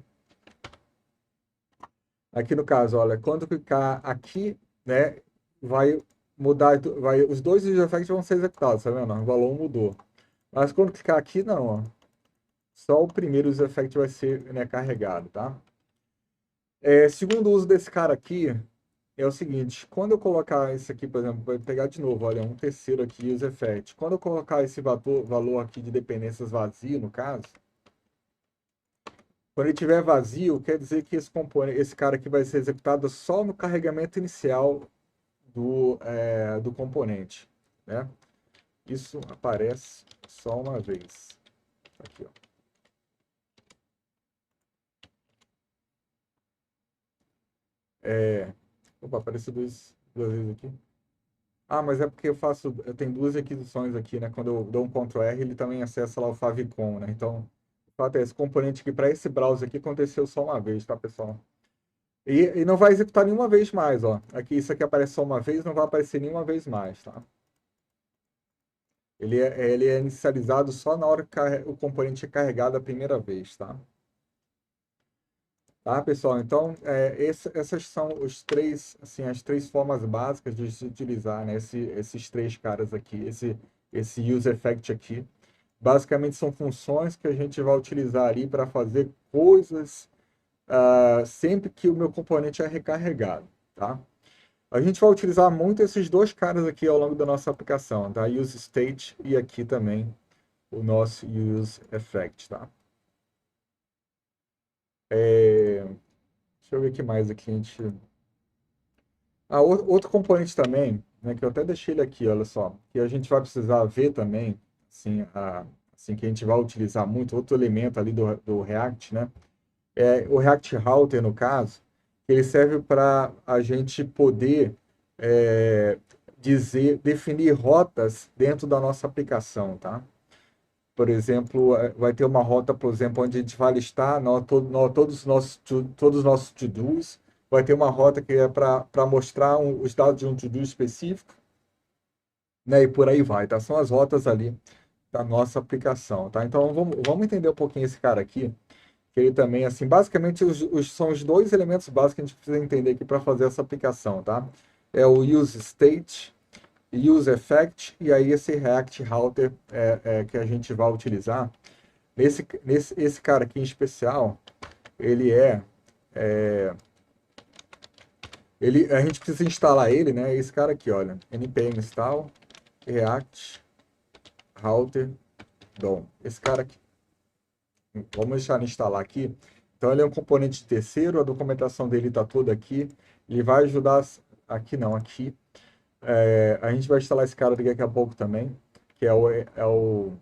Aqui no caso, olha, quando clicar aqui, né, vai mudar, os dois effects vão ser executados, tá vendo? O valor mudou. Mas quando clicar aqui, não, ó. Só o primeiro user effect vai ser, né, carregado, tá? Segundo uso desse cara aqui é o seguinte, quando eu colocar esse aqui, por exemplo, vou pegar de novo, olha, um terceiro aqui, user effect. Quando eu colocar esse valor aqui de dependências vazio, no caso, quando ele estiver vazio, quer dizer que esse cara aqui vai ser executado só no carregamento inicial do componente, né? Isso aparece só uma vez. Aqui, ó. Opa, apareceu duas vezes aqui. Ah, mas é porque eu tenho duas requisições aqui, né? Quando eu dou um Ctrl R, ele também acessa lá o favicon, né? Então, fato é, esse componente aqui para esse browser aqui aconteceu só uma vez, tá, pessoal? E não vai executar nenhuma vez mais, ó. Aqui, isso aqui aparece só uma vez, não vai aparecer nenhuma vez mais, tá? Ele é inicializado só na hora que o componente é carregado a primeira vez, tá? Tá, pessoal? Então, essas são os três, assim, as três formas básicas de se utilizar, né, esses três caras aqui, esse use effect aqui. Basicamente são funções que a gente vai utilizar ali para fazer coisas sempre que o meu componente é recarregado, tá? A gente vai utilizar muito esses dois caras aqui ao longo da nossa aplicação, tá? Use state e aqui também o nosso use effect, tá? Deixa eu ver o que mais aqui a gente... outro componente também, né, que eu até deixei ele aqui, olha só, que a gente vai precisar ver também, assim, assim que a gente vai utilizar muito, outro elemento ali do React, né? É o React Router, no caso, ele serve para a gente poder definir rotas dentro da nossa aplicação, tá? Por exemplo, vai ter uma rota, por exemplo, onde a gente vai listar todos os nossos to-dos. Vai ter uma rota que é para mostrar os dados de um to-do específico, né? E por aí vai, tá? São as rotas ali da nossa aplicação, tá? Então, vamos entender um pouquinho esse cara aqui, que ele também, assim, basicamente são os dois elementos básicos que a gente precisa entender aqui para fazer essa aplicação, tá? É o use state, use effect, e aí esse React Router que a gente vai utilizar. Esse cara aqui em especial, ele a gente precisa instalar ele, né? Esse cara aqui, olha, npm install React Router DOM. Esse cara aqui, vamos deixar ele instalar aqui. Então ele é um componente de terceiro, a documentação dele está toda aqui. Ele vai ajudar aqui não, aqui. A gente vai instalar esse cara daqui a pouco também, que é o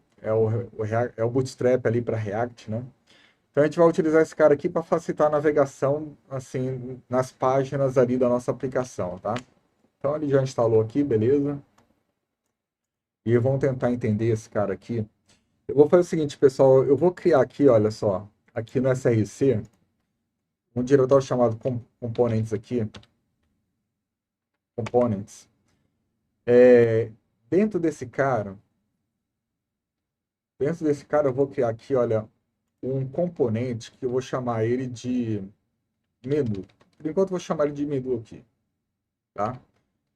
Bootstrap ali para React, né? Então a gente vai utilizar esse cara aqui para facilitar a navegação assim nas páginas ali da nossa aplicação, tá? Então ele já instalou aqui, beleza? E vamos tentar entender esse cara aqui. Eu vou fazer o seguinte, pessoal, eu vou criar aqui, olha só, aqui no SRC, um diretório chamado componentes aqui, components. Dentro desse cara, eu vou criar aqui, olha, um componente que eu vou chamar ele de menu. Por enquanto eu vou chamar ele de menu aqui, tá?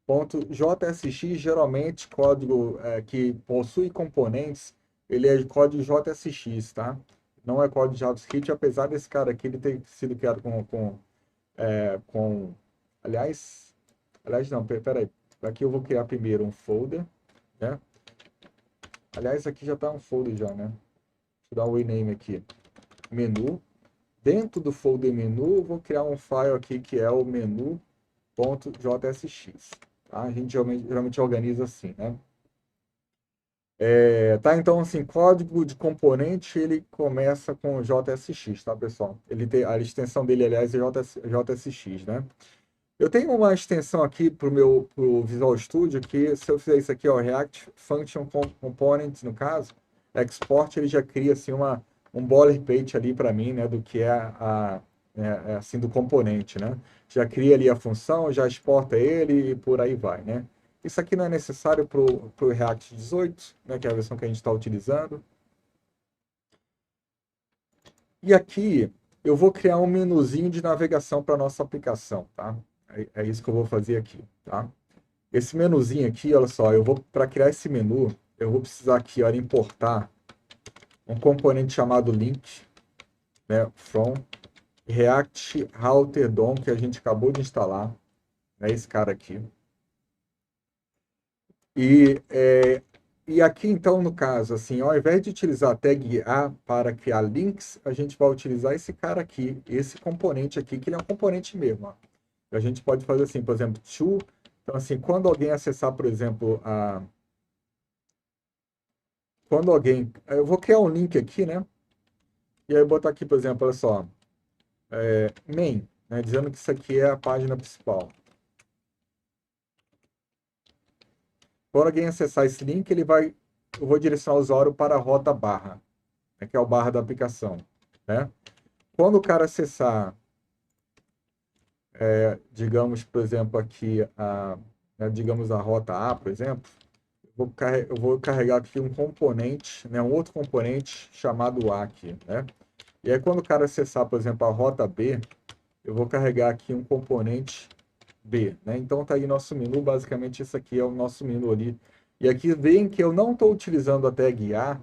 Ponto .jsx, geralmente código que possui componentes, ele é de código JSX, tá? Não é código JavaScript, apesar desse cara aqui ele ter sido criado com aliás não, peraí, aqui eu vou criar primeiro um folder, né? Aliás, aqui já está um folder já, né? Deixa eu dar um rename aqui, menu. Dentro do folder menu, eu vou criar um file aqui que é o menu.jsx. Tá? A gente geralmente organiza assim, né? Tá, então, assim, código de componente, ele começa com JSX, tá, pessoal? Ele tem, a extensão dele, aliás, é JSX, né? Eu tenho uma extensão aqui pro Visual Studio, que se eu fizer isso aqui, ó, React Function Components, no caso, export, ele já cria, assim, um boilerplate ali para mim, né, do que assim, do componente, né? Já cria ali a função, já exporta ele e por aí vai, né? Isso aqui não é necessário para o React 18, né, que é a versão que a gente está utilizando. E aqui eu vou criar um menuzinho de navegação para nossa aplicação, tá? É isso que eu vou fazer aqui, tá? Esse menuzinho aqui, olha só, para criar esse menu, eu vou precisar aqui, olha, importar um componente chamado link, né, from React Router DOM, que a gente acabou de instalar, né, esse cara aqui. E, e aqui, então, no caso, assim, ao invés de utilizar a tag A para criar links, a gente vai utilizar esse cara aqui, esse componente aqui, que ele é um componente mesmo. Ó. A gente pode fazer assim, por exemplo, to. Então, assim, quando alguém acessar, por exemplo, quando alguém... Eu vou criar um link aqui, né? E aí eu botar aqui, por exemplo, olha só, main, né? Dizendo que isso aqui é a página principal. Quando alguém acessar esse link, eu vou direcionar o usuário para a rota barra. né, que é o barra da aplicação, né? Quando o cara acessar, digamos, por exemplo, aqui, digamos, a rota A, por exemplo, eu vou carregar aqui um componente, né, um outro componente chamado A aqui, né? E aí, quando o cara acessar, por exemplo, a rota B, eu vou carregar aqui um componente B, né? Então, tá aí nosso menu, basicamente, esse aqui é o nosso menu ali. E aqui veem que eu não estou utilizando a tag A,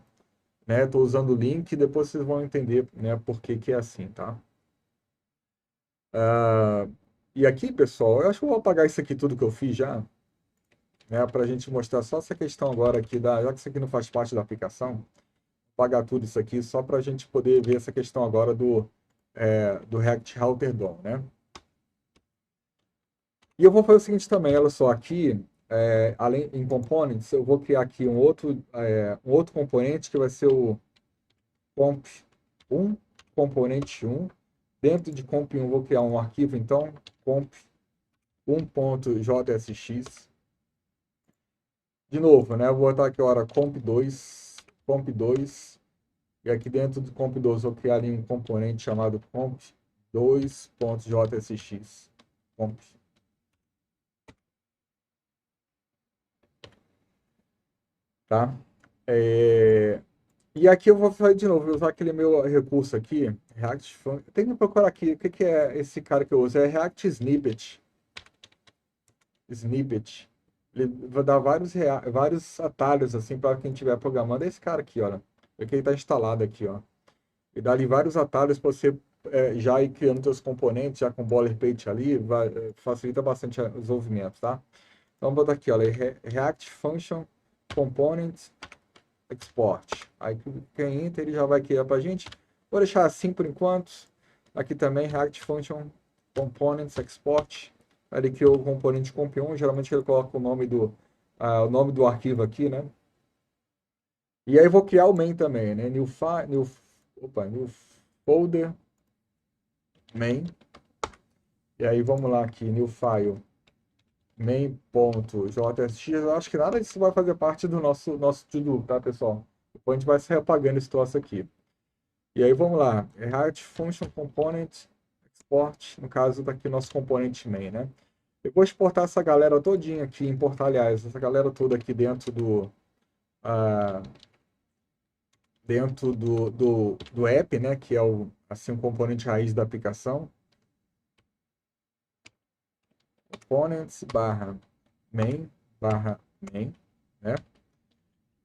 né? Estou usando o link e depois vocês vão entender, né, por que que é assim, tá? E aqui, pessoal, eu acho que eu vou apagar isso aqui tudo que eu fiz já, né, para a gente mostrar só essa questão agora aqui, já que isso aqui não faz parte da aplicação, apagar tudo isso aqui só para a gente poder ver essa questão agora do React Router DOM, né? E eu vou fazer o seguinte também, olha só, aqui, além em components, eu vou criar aqui um outro componente que vai ser o comp1, componente 1. Dentro de comp1 vou criar um arquivo, então, comp1.jsx. De novo, né? Eu vou botar aqui agora comp2, e aqui dentro do comp2 vou criar ali um componente chamado comp2.jsx. Comp. Tá? E aqui eu vou fazer de novo, vou usar aquele meu recurso aqui, React Function. Tem que procurar aqui, o que que é esse cara que eu uso? É React Snippet. Snippet. Ele vai dar vários atalhos assim para quem estiver programando. É esse cara aqui, olha. É que ele está instalado aqui, ó. E dá ali vários atalhos para você já ir criando seus componentes, já com boilerplate ali, facilita bastante o desenvolvimento, tá? Então, vou botar aqui, olha, React Function Component Export. Aí, clica em Enter, ele já vai criar para a gente. Vou deixar assim por enquanto. Aqui também, React Function Components Export. Aí ele criou o componente comp1, geralmente ele coloca o nome do arquivo aqui, né? E aí vou criar o main também, né? New folder main. E aí vamos lá aqui, new file main.jsx. Eu acho que nada disso vai fazer parte do nosso to-do, tá, pessoal? Depois a gente vai se repagando esse troço aqui. E aí vamos lá, React Function Component Export, no caso daqui nosso componente main, né? Eu vou exportar essa galera todinha aqui, importar, aliás, essa galera toda aqui dentro do app, né? Que é assim, o componente raiz da aplicação. Components main, né?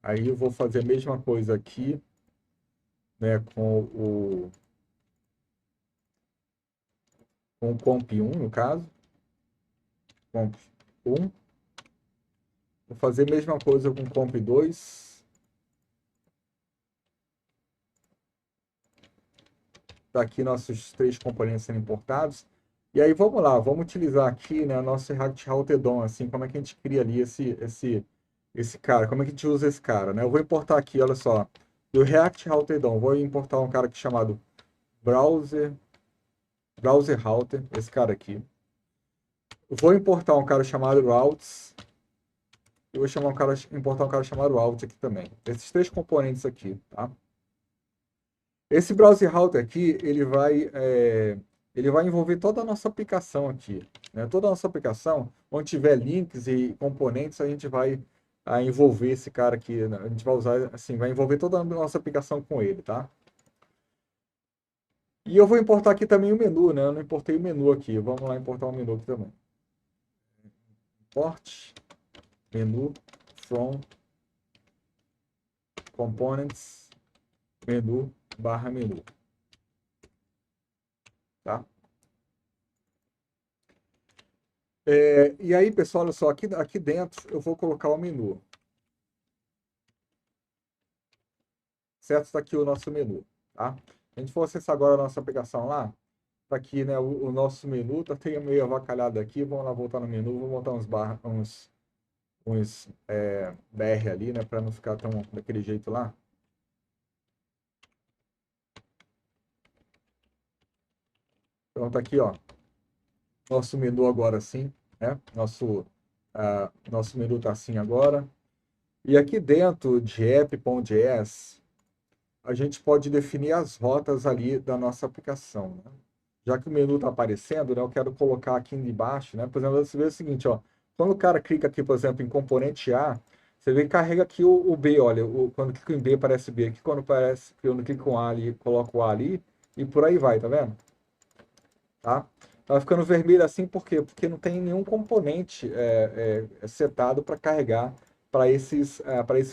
Aí eu vou fazer a mesma coisa aqui, né? Com o comp1, no caso. Comp1. Vou fazer a mesma coisa com comp2. Tá aqui nossos 3 componentes sendo importados. E aí vamos lá, vamos utilizar aqui, né, nosso React Router DOM, assim, como é que a gente cria ali esse cara, como é que a gente usa esse cara, né? Eu vou importar aqui, olha só, do React Router DOM, vou importar um cara aqui chamado Browser Router, esse cara aqui. Eu vou importar um cara chamado Routes, e vou importar um cara chamado Route aqui também. Esses 3 componentes aqui, tá? Esse browser router aqui, ele vai envolver toda a nossa aplicação aqui, né? Toda a nossa aplicação, onde tiver links e componentes, a gente vai envolver esse cara aqui, né? A gente vai usar, assim, vai envolver toda a nossa aplicação com ele, tá? E eu vou importar aqui também o menu, né? Eu não importei o menu aqui. Vamos lá importar o menu aqui também. Import menu from components menu/menu, tá? E aí, pessoal, olha só, aqui dentro eu vou colocar o menu. Certo? Está aqui o nosso menu, tá? A gente for acessar agora a nossa aplicação lá, tá aqui, né, o nosso menu, tá meio avacalhado aqui, vamos lá voltar no menu, vou botar uns BR ali, né, para não ficar tão daquele jeito lá. Então tá aqui, ó, nosso menu agora sim, né? Nosso menu tá assim agora. E aqui dentro de app.js, a gente pode definir as rotas ali da nossa aplicação, né? Já que o menu está aparecendo, né, eu quero colocar aqui embaixo, né? Por exemplo, você vê o seguinte, ó, quando o cara clica aqui, por exemplo, em componente A, você vê que carrega aqui o B, olha, quando clica em B aparece B, aqui quando aparece, quando clica com A ali, coloca o A ali, e por aí vai, tá vendo? Tá? Tá ficando vermelho assim por quê? Porque não tem nenhum componente setado para carregar para esses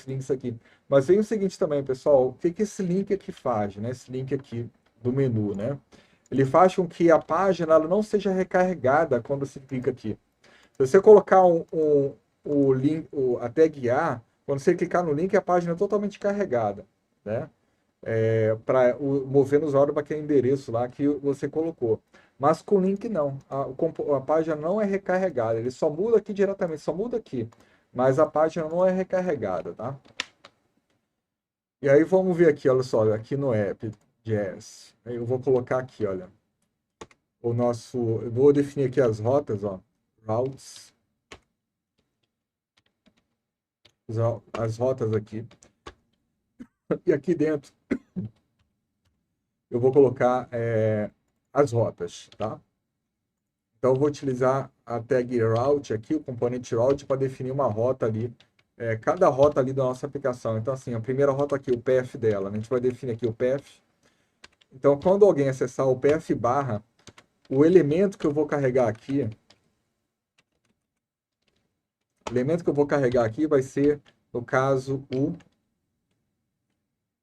links aqui. Mas vem o seguinte também, pessoal, o que que esse link aqui faz, né? Esse link aqui do menu, né? Ele faz com que a página ela não seja recarregada quando se clica aqui. Se você colocar o link, a tag A, quando você clicar no link, a página é totalmente carregada, né? Para mover no usuário para aquele endereço lá que você colocou. Mas com o link não. A página não é recarregada. Ele só muda aqui diretamente, só muda aqui. Mas a página não é recarregada, tá? E aí vamos ver aqui, olha só, aqui no app.js. Eu vou colocar aqui, olha, eu vou definir aqui as rotas, ó, routes, as rotas aqui. E aqui dentro eu vou colocar as rotas, tá? Então, eu vou utilizar a tag route aqui, o componente route, para definir uma rota ali, cada rota ali da nossa aplicação. Então, assim, a primeira rota aqui, o path dela, né? A gente vai definir aqui o path. Então, quando alguém acessar o path barra, o elemento que eu vou carregar aqui, vai ser, no caso, o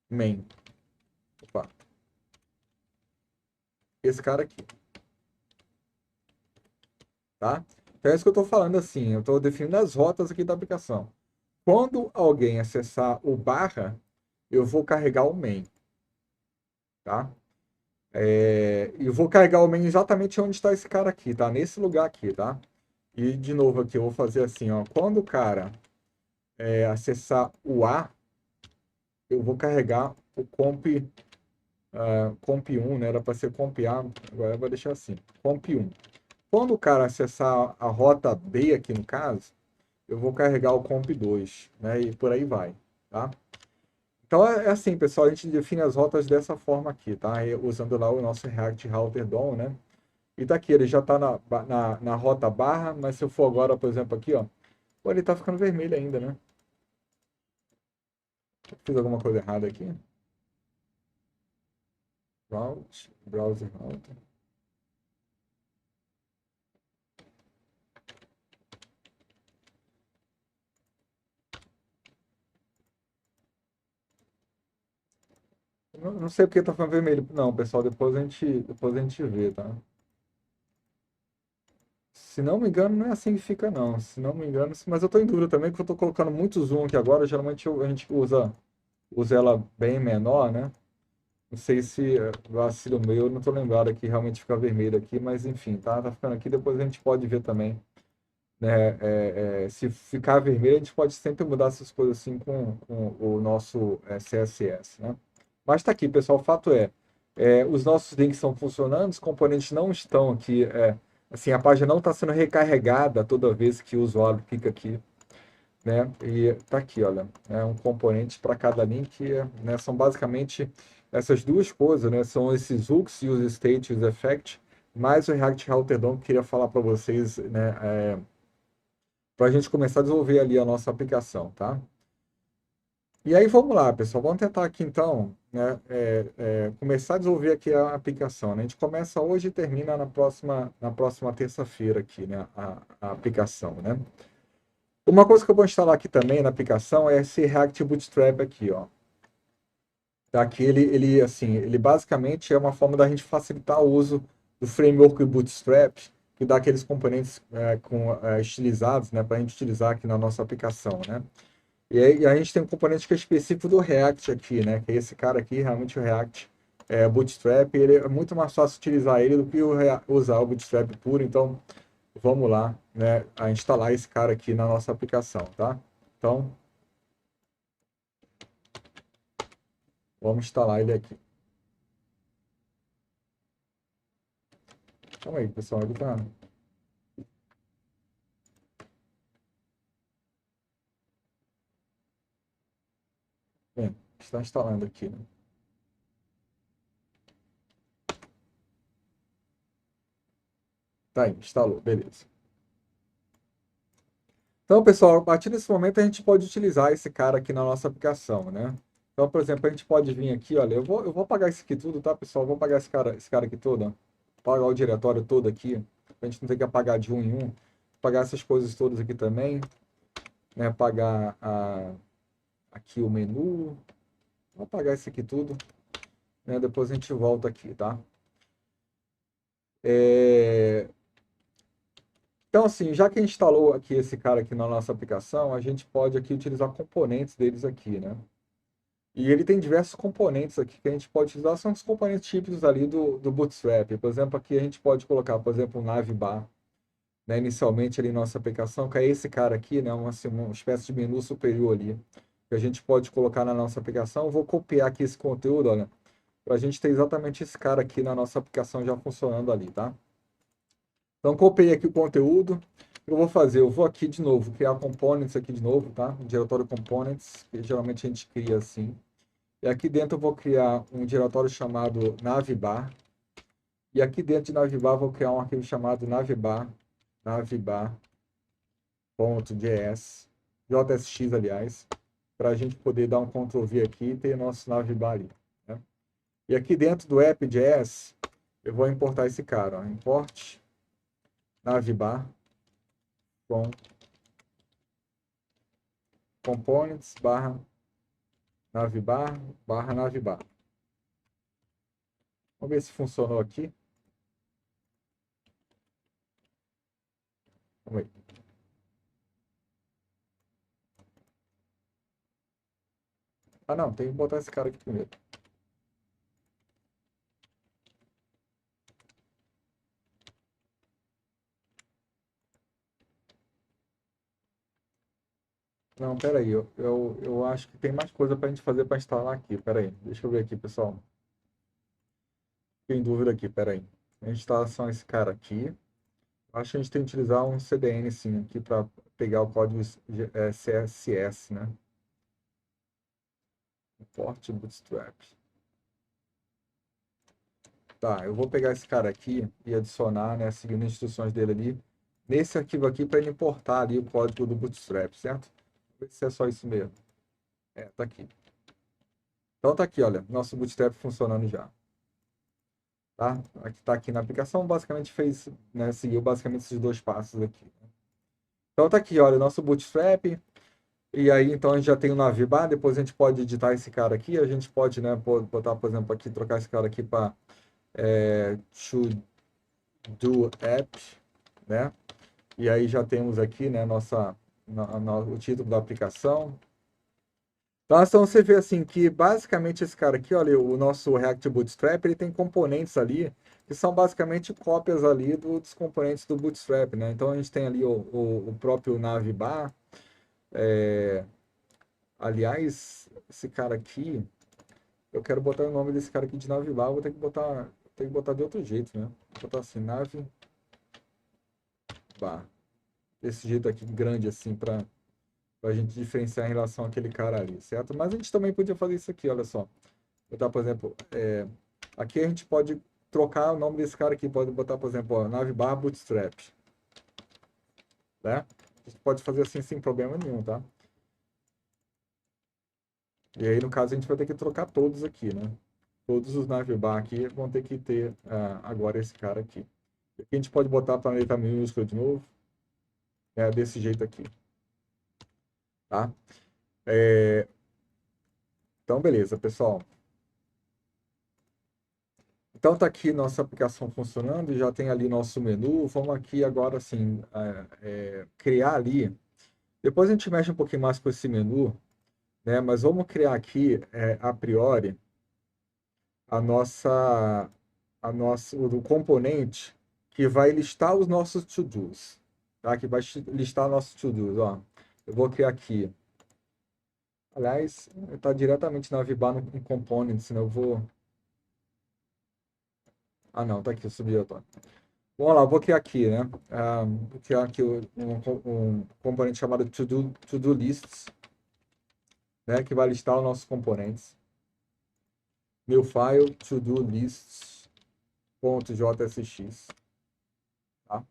main. Opa, esse cara aqui, tá? Então, é isso que eu estou falando assim, eu estou definindo as rotas aqui da aplicação. Quando alguém acessar o barra, eu vou carregar o main, tá? E eu vou carregar o main exatamente onde está esse cara aqui, tá? Nesse lugar aqui, tá? E de novo aqui, eu vou fazer assim, ó. Quando o cara acessar o A, eu vou carregar o comp1, né? Era para ser comp A, agora eu vou deixar assim, comp1. Quando o cara acessar a rota B aqui no caso, eu vou carregar o comp2, né? E por aí vai, tá? Então é assim, pessoal, a gente define as rotas dessa forma aqui, tá? Usando lá o nosso React Router DOM, né? E tá aqui, ele já tá na rota barra, mas se eu for agora, por exemplo, aqui, ó, pô, ele tá ficando vermelho ainda, né? Fiz alguma coisa errada aqui? Browser router. Não sei porque tá ficando vermelho. Não, pessoal, depois a gente vê, tá? Se não me engano, não é assim que fica, não. Se não me engano, mas eu tô em dúvida também, porque eu tô colocando muito zoom aqui agora. Geralmente a gente usa ela bem menor, né? Não sei se vacilo meu, eu não tô lembrado aqui, realmente fica vermelho aqui, mas enfim, tá? Tá ficando aqui, depois a gente pode ver também, né? Se ficar vermelho, a gente pode sempre mudar essas coisas assim com o nosso CSS, né? Mas tá aqui, pessoal, o fato os nossos links estão funcionando, os componentes não estão aqui, assim, a página não está sendo recarregada toda vez que o usuário clica aqui, né? E tá aqui, olha, um componente para cada link, né? São basicamente essas duas coisas, né? São esses hooks, use state, use effect, mais o React Router DOM que eu queria falar para vocês, né? Para a gente começar a desenvolver ali a nossa aplicação, tá? E aí vamos lá, pessoal, vamos tentar aqui então, né? Começar a desenvolver aqui a aplicação, né? A gente começa hoje e termina na próxima terça-feira aqui, né? A aplicação, né? Uma coisa que eu vou instalar aqui também na aplicação é esse React Bootstrap aqui, ó. Tá? Que assim, ele basicamente é uma forma da gente facilitar o uso do framework Bootstrap, que dá aqueles componentes estilizados, né, para a gente utilizar aqui na nossa aplicação, né? E aí a gente tem um componente que é específico do React aqui, né? Que é esse cara aqui, realmente o React Bootstrap, ele é muito mais fácil utilizar ele do que usar o Bootstrap puro, então vamos lá, né, a instalar esse cara aqui na nossa aplicação, tá? Então, vamos instalar ele aqui. Calma aí, pessoal, ele tá... Bem, está instalando aqui, né? Tá aí, instalou, beleza. Então, pessoal, a partir desse momento a gente pode utilizar esse cara aqui na nossa aplicação, né? Então, por exemplo, a gente pode vir aqui, olha, eu vou apagar isso aqui tudo, tá, pessoal? Eu vou apagar esse cara aqui todo, ó. Apagar o diretório todo aqui, pra gente não ter que apagar de um em um. Apagar essas coisas todas aqui também, né? Apagar aqui o menu. Vou apagar isso aqui tudo, né? Depois a gente volta aqui, tá? É, Então, assim, já que a gente instalou aqui esse cara aqui na nossa aplicação, a gente pode aqui utilizar componentes deles aqui, né? E ele tem diversos componentes aqui que a gente pode utilizar, são os componentes típicos ali do Bootstrap. Por exemplo, aqui a gente pode colocar, por exemplo, um navbar, né, inicialmente ali na nossa aplicação, que é esse cara aqui, né, assim, uma espécie de menu superior ali, que a gente pode colocar na nossa aplicação. Eu vou copiar aqui esse conteúdo, olha, para a gente ter exatamente esse cara aqui na nossa aplicação já funcionando ali, tá? Então, copiei aqui o conteúdo. Eu vou fazer, eu vou aqui de novo, criar components aqui de novo, tá? Um diretório components, que geralmente a gente cria assim. E aqui dentro eu vou criar um diretório chamado navbar. E aqui dentro de navbar eu vou criar um arquivo chamado navbar.js, JSX, aliás, para a gente poder dar um Ctrl V aqui e ter nosso navbar ali, né? E aqui dentro do app.js eu vou importar esse cara, ó, import navbar com components barra navbar. Vamos ver se funcionou aqui. Vamos ver. Ah, não, tem que botar esse cara aqui primeiro. Não, peraí, eu acho que tem mais coisa para a gente fazer para instalar aqui. Peraí, deixa eu ver aqui, pessoal. Fiquei em dúvida aqui, peraí. A instalação esse cara aqui. Acho que a gente tem que utilizar um CDN sim aqui para pegar o código CSS, né? Import Bootstrap. Tá, eu vou pegar esse cara aqui e adicionar, né, seguindo as instruções dele ali, nesse arquivo aqui para ele importar ali o código do Bootstrap, certo? Vou ver se é só isso mesmo. É, tá aqui. Então tá aqui, olha, nosso Bootstrap funcionando já. Tá? Aqui tá aqui na aplicação, basicamente fez, né, seguiu basicamente esses dois passos aqui. Então tá aqui, olha, nosso Bootstrap. E aí, então, a gente já tem o navbar, depois a gente pode editar esse cara aqui, a gente pode, né, botar, por exemplo, aqui, trocar esse cara aqui para to do app, né? E aí já temos aqui, né, o título da aplicação. Então você vê assim que basicamente esse cara aqui, olha, o nosso React Bootstrap, ele tem componentes ali que são basicamente cópias ali dos componentes do Bootstrap, né? Então a gente tem ali o próprio navbar. Aliás, esse cara aqui, eu quero botar o nome desse cara aqui de navbar, vou ter que botar de outro jeito, né? Vou botar assim, navbar. Desse jeito aqui, grande assim, para a gente diferenciar em relação àquele cara ali, certo? Mas a gente também podia fazer isso aqui, olha só. Botar, por exemplo, aqui a gente pode trocar o nome desse cara aqui, pode botar, por exemplo, ó, navbar bootstrap, né? A gente pode fazer assim sem problema nenhum, tá? E aí, no caso, a gente vai ter que trocar todos aqui, né? Todos os navbar aqui vão ter que ter agora esse cara aqui. Aqui a gente pode botar para letra minúscula de novo, desse jeito aqui, tá? É, Então, beleza, pessoal. Então tá aqui nossa aplicação funcionando, já tem ali nosso menu. Vamos aqui agora assim criar ali. Depois a gente mexe um pouquinho mais com esse menu, né? Mas vamos criar aqui a priori o componente que vai listar os nossos to-dos, tá? Que vai listar nossos to-dos, ó. Eu vou criar aqui. Aliás, está diretamente na Vibar no components, né? Eu vou. Ah, não, tá aqui, eu subi, eu tô. Vamos lá, vou criar aqui, né? Vou criar aqui um componente chamado to-do lists, né? Que vai listar os nossos componentes. Meu file to-do lists.jsx, tá?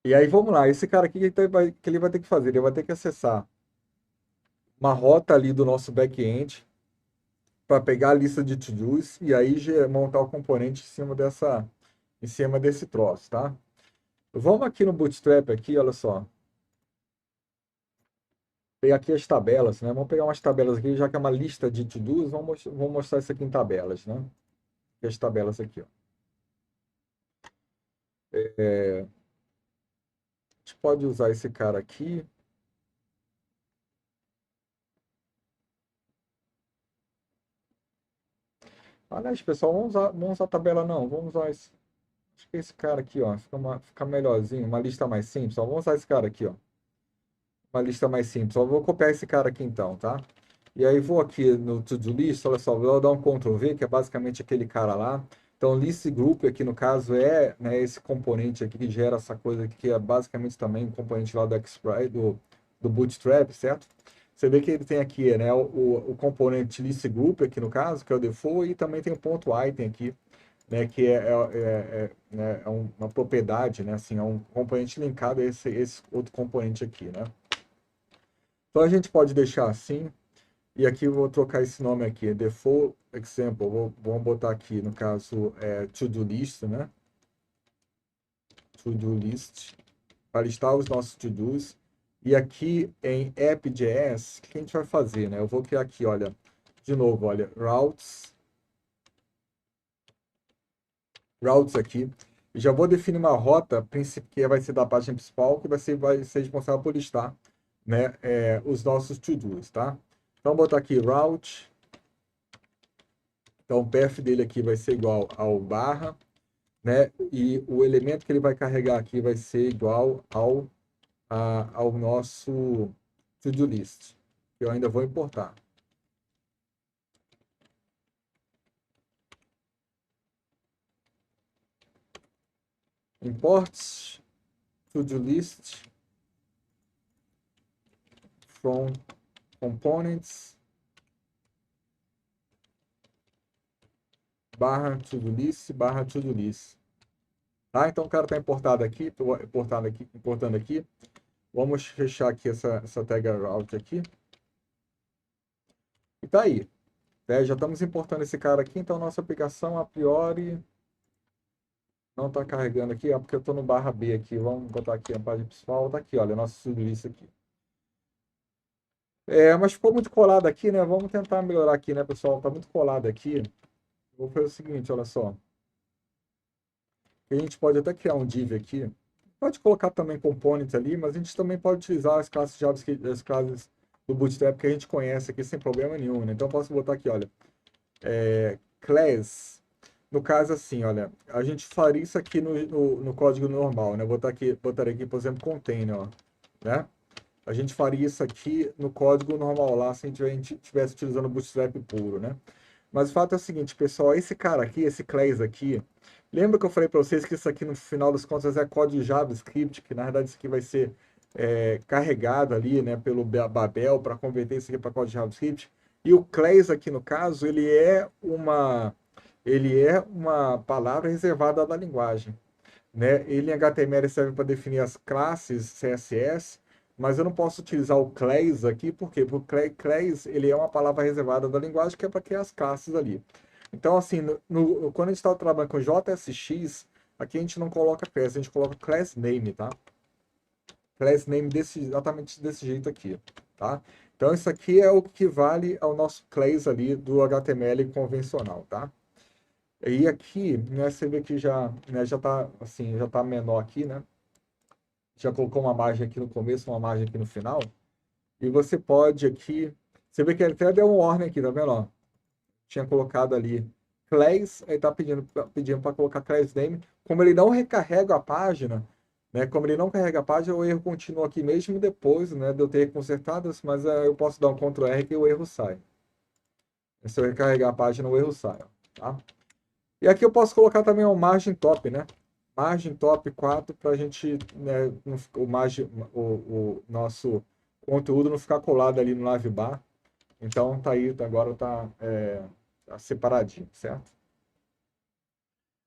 E aí vamos lá, esse cara aqui que ele vai ter que fazer? Ele vai ter que acessar uma rota ali do nosso back-end para pegar a lista de to-dos e aí montar o componente em cima desse troço, tá? Vamos aqui no Bootstrap aqui, olha só. Pegar aqui as tabelas, né? Vamos pegar umas tabelas aqui, já que é uma lista de to-dos, vamos mostrar isso aqui em tabelas, né? As tabelas aqui, ó. A gente pode usar esse cara aqui. Aliás, pessoal, vamos usar a tabela não, vamos usar esse, acho que esse cara aqui, ó, fica melhorzinho, uma lista mais simples, ó. Vamos usar esse cara aqui, ó. Uma lista mais simples. Só vou copiar esse cara aqui então, tá? E aí vou aqui no to-do list, olha só, vou dar um Ctrl V, que é basicamente aquele cara lá. Então, list group aqui no caso é, né, esse componente aqui que gera essa coisa aqui, que é basicamente também um componente lá do Xpri, do Bootstrap, certo? Você vê que ele tem aqui, né, o componente list group aqui no caso, que é o default, e também tem o ponto item aqui, né, que né, é uma propriedade, né, assim, é um componente linkado a esse outro componente aqui, né? Então a gente pode deixar assim, e aqui eu vou trocar esse nome aqui, default example, vamos botar aqui, no caso, to-do list, né? To-do list, para listar os nossos to-dos. E aqui em app.js, o que a gente vai fazer, né? Eu vou criar aqui, olha, de novo, olha, routes aqui. E já vou definir uma rota que vai ser da página principal, que vai ser responsável por listar, né, os nossos to-dos, tá? Então, vou botar aqui route. Então, o path dele aqui vai ser igual ao barra, né? E o elemento que ele vai carregar aqui vai ser igual ao nosso to-do list, que eu ainda vou importar. Imports to-do list from components barra to-do list barra to-do list. Tá? Então o cara está importando aqui. Vamos fechar aqui essa tag route aqui. E tá aí. Né? Já estamos importando esse cara aqui, então nossa aplicação a priori não está carregando aqui, porque eu estou no barra B aqui. Vamos botar aqui a página principal. Tá aqui, olha, nosso to-do list aqui. Mas ficou muito colado aqui, né? Vamos tentar melhorar aqui, né, pessoal? Tá muito colado aqui. Vou fazer o seguinte, olha só. A gente pode até criar um div aqui. Pode colocar também components ali, mas a gente também pode utilizar as classes JavaScript, as classes do Bootstrap que a gente conhece aqui sem problema nenhum, né? Então eu posso botar aqui, olha, class. No caso assim, olha, a gente faria isso aqui no código normal, né? Botaria aqui, por exemplo, container, ó, né? A gente faria isso aqui no código normal lá, se a gente estivesse utilizando o Bootstrap puro, né? Mas o fato é o seguinte, pessoal, esse cara aqui, esse class aqui, lembra que eu falei para vocês que isso aqui no final das contas é código JavaScript, que na verdade isso aqui vai ser carregado ali, né, pelo Babel para converter isso aqui para código JavaScript. E o class aqui no caso, ele é uma palavra reservada da linguagem, né? Ele em HTML serve para definir as classes CSS, mas eu não posso utilizar o class aqui, por quê? Porque o class ele é uma palavra reservada da linguagem que é para criar as classes ali. Então, assim, quando a gente está trabalhando com JSX, aqui a gente não coloca class, a gente coloca class name, tá? Class name exatamente desse jeito aqui, tá? Então, isso aqui é o que vale ao nosso class ali do HTML convencional, tá? E aqui, né, você vê que já, né, já tá assim, já tá menor aqui, né? Já colocou uma margem aqui no começo, uma margem aqui no final. E você pode aqui, você vê que ele até deu um warning aqui, tá vendo? Ó? Tinha colocado ali class, aí tá pedindo para colocar class name. Como ele não recarrega a página, né? Como ele não carrega a página, o erro continua aqui mesmo depois, né, de eu ter consertado, mas eu posso dar um Ctrl R que o erro sai. Se eu recarregar a página, o erro sai, ó, tá? E aqui eu posso colocar também o margem top, né? Margem top 4 para a gente, né, o nosso conteúdo não ficar colado ali no navbar. Então tá aí, agora tá separadinho, certo?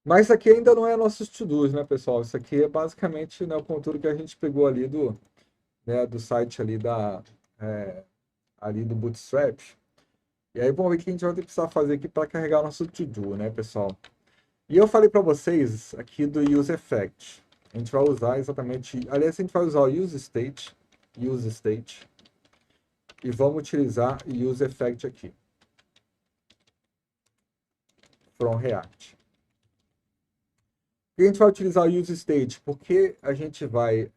Mas isso aqui ainda não é nossos to-dos, né, pessoal? Isso aqui é basicamente, né, o conteúdo que a gente pegou ali do site ali ali do Bootstrap. E aí vamos ver o que a gente vai precisar fazer aqui para carregar o nosso to-do, né, pessoal? E eu falei para vocês aqui do use effect. A gente vai usar exatamente, aliás, a gente vai usar o use state, e vamos utilizar use effect aqui, from React. E a gente vai utilizar o use state porque a gente vai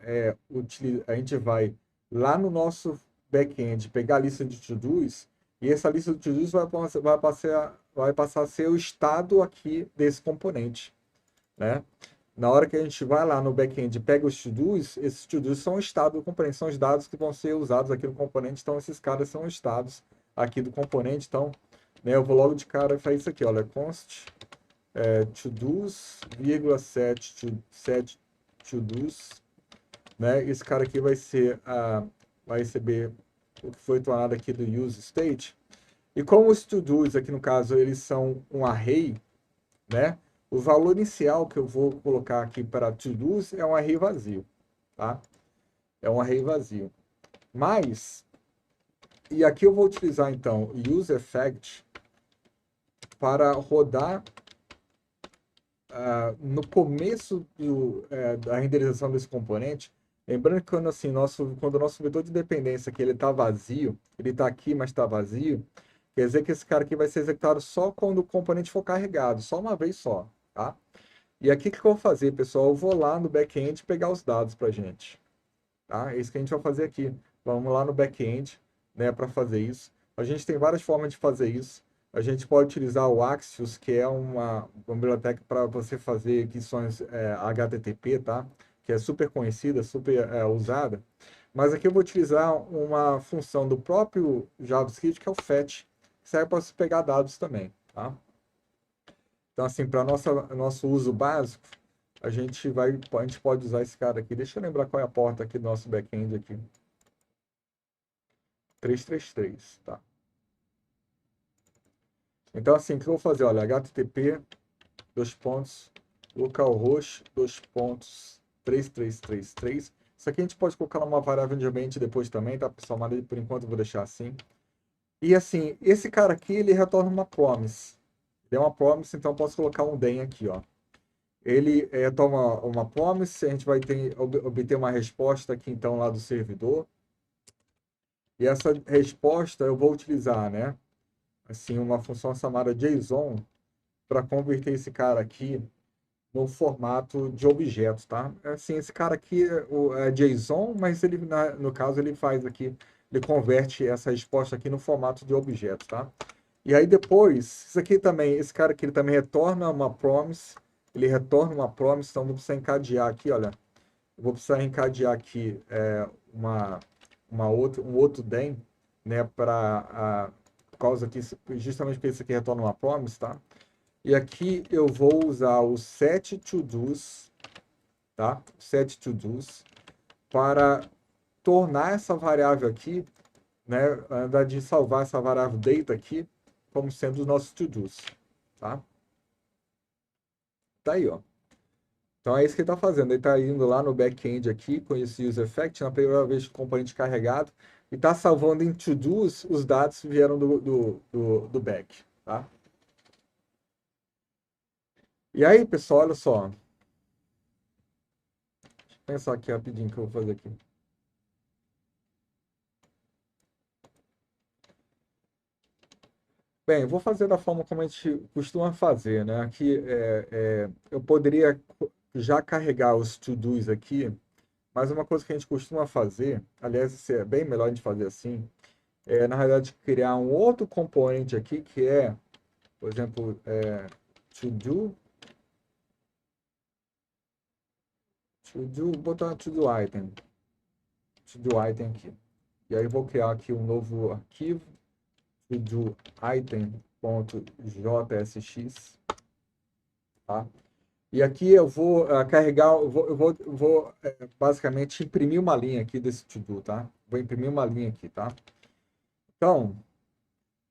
lá no nosso back-end pegar a lista de to-dos e essa lista de to-dos vai passar a ser o estado aqui desse componente, né? Na hora que a gente vai lá no back-end e pega os to-dos, esses to-dos são o estado do componente, são os dados que vão ser usados aqui no componente, então esses caras são os estados aqui do componente, então, né, eu vou logo de cara fazer isso aqui, olha, const to-dos, vírgula set to-dos, né? Esse cara aqui vai receber o que foi tornado aqui do use state. E como os to-dos aqui no caso eles são um array, né? O valor inicial que eu vou colocar aqui para to-dos é um array vazio, tá? É um array vazio. Mas e aqui eu vou utilizar então o use effect para rodar no começo da renderização desse componente, lembrando que quando, assim, quando o nosso vetor de dependência aqui, ele está vazio, ele está aqui, mas está vazio, quer dizer que esse cara aqui vai ser executado só quando o componente for carregado, só uma vez só, tá? E aqui o que eu vou fazer, pessoal? Eu vou lá no back-end pegar os dados para a gente, tá? É isso que a gente vai fazer aqui. Vamos lá no back-end, né, para fazer isso. A gente tem várias formas de fazer isso. A gente pode utilizar o Axios, que é uma biblioteca para você fazer questões HTTP, tá? Que é super conhecida, super usada. Mas aqui eu vou utilizar uma função do próprio JavaScript, que é o fetch, que serve para você pegar dados também, tá? Então, assim, para nosso uso básico, a gente pode usar esse cara aqui. Deixa eu lembrar qual é a porta aqui do nosso back-end aqui. 333, tá? Então, assim, o que eu vou fazer? Olha, http, dois pontos, localhost, dois pontos, 3333. Isso aqui a gente pode colocar numa variável de ambiente depois também, tá, pessoal? Mas por enquanto eu vou deixar assim. E, assim, esse cara aqui, ele retorna uma promise. Ele é uma promise, então eu posso colocar um den aqui, ó. Ele toma uma promise, a gente vai obter uma resposta aqui, então, lá do servidor. E essa resposta eu vou utilizar, né? Assim, uma função chamada JSON para converter esse cara aqui no formato de objetos, tá? Assim, esse cara aqui é JSON, mas ele, no caso, ele faz aqui, ele converte essa resposta aqui no formato de objetos, tá? E aí depois, isso aqui também, esse cara aqui, ele também retorna uma promise, ele retorna uma promise, então vou precisar encadear aqui, olha, eu vou precisar encadear aqui um outro den, né, para por causa que justamente porque isso aqui retorna uma promise, tá? E aqui eu vou usar o set to-dos, tá? Set to-dos para tornar essa variável aqui, né, na verdade, de salvar essa variável data aqui como sendo os nossos to-dos, tá? Tá aí, ó. Então é isso que ele está fazendo. Ele está indo lá no back-end aqui com esse use effect, na primeira vez que o componente carregado, e está salvando em to-dos os dados que vieram do back, tá? E aí, pessoal, olha só. Deixa eu pensar aqui rapidinho o que eu vou fazer aqui. Bem, eu vou fazer da forma como a gente costuma fazer, né? Aqui eu poderia já carregar os to-dos aqui, mas uma coisa que a gente costuma fazer, aliás, isso é bem melhor a gente fazer assim, na realidade, criar um outro componente aqui que é, por exemplo, botar to-do item aqui. E aí vou criar aqui um novo arquivo, to-do item.jsx, tá? E aqui eu vou carregar, basicamente imprimir uma linha aqui desse to-do, tá? Vou imprimir uma linha aqui, tá? Então,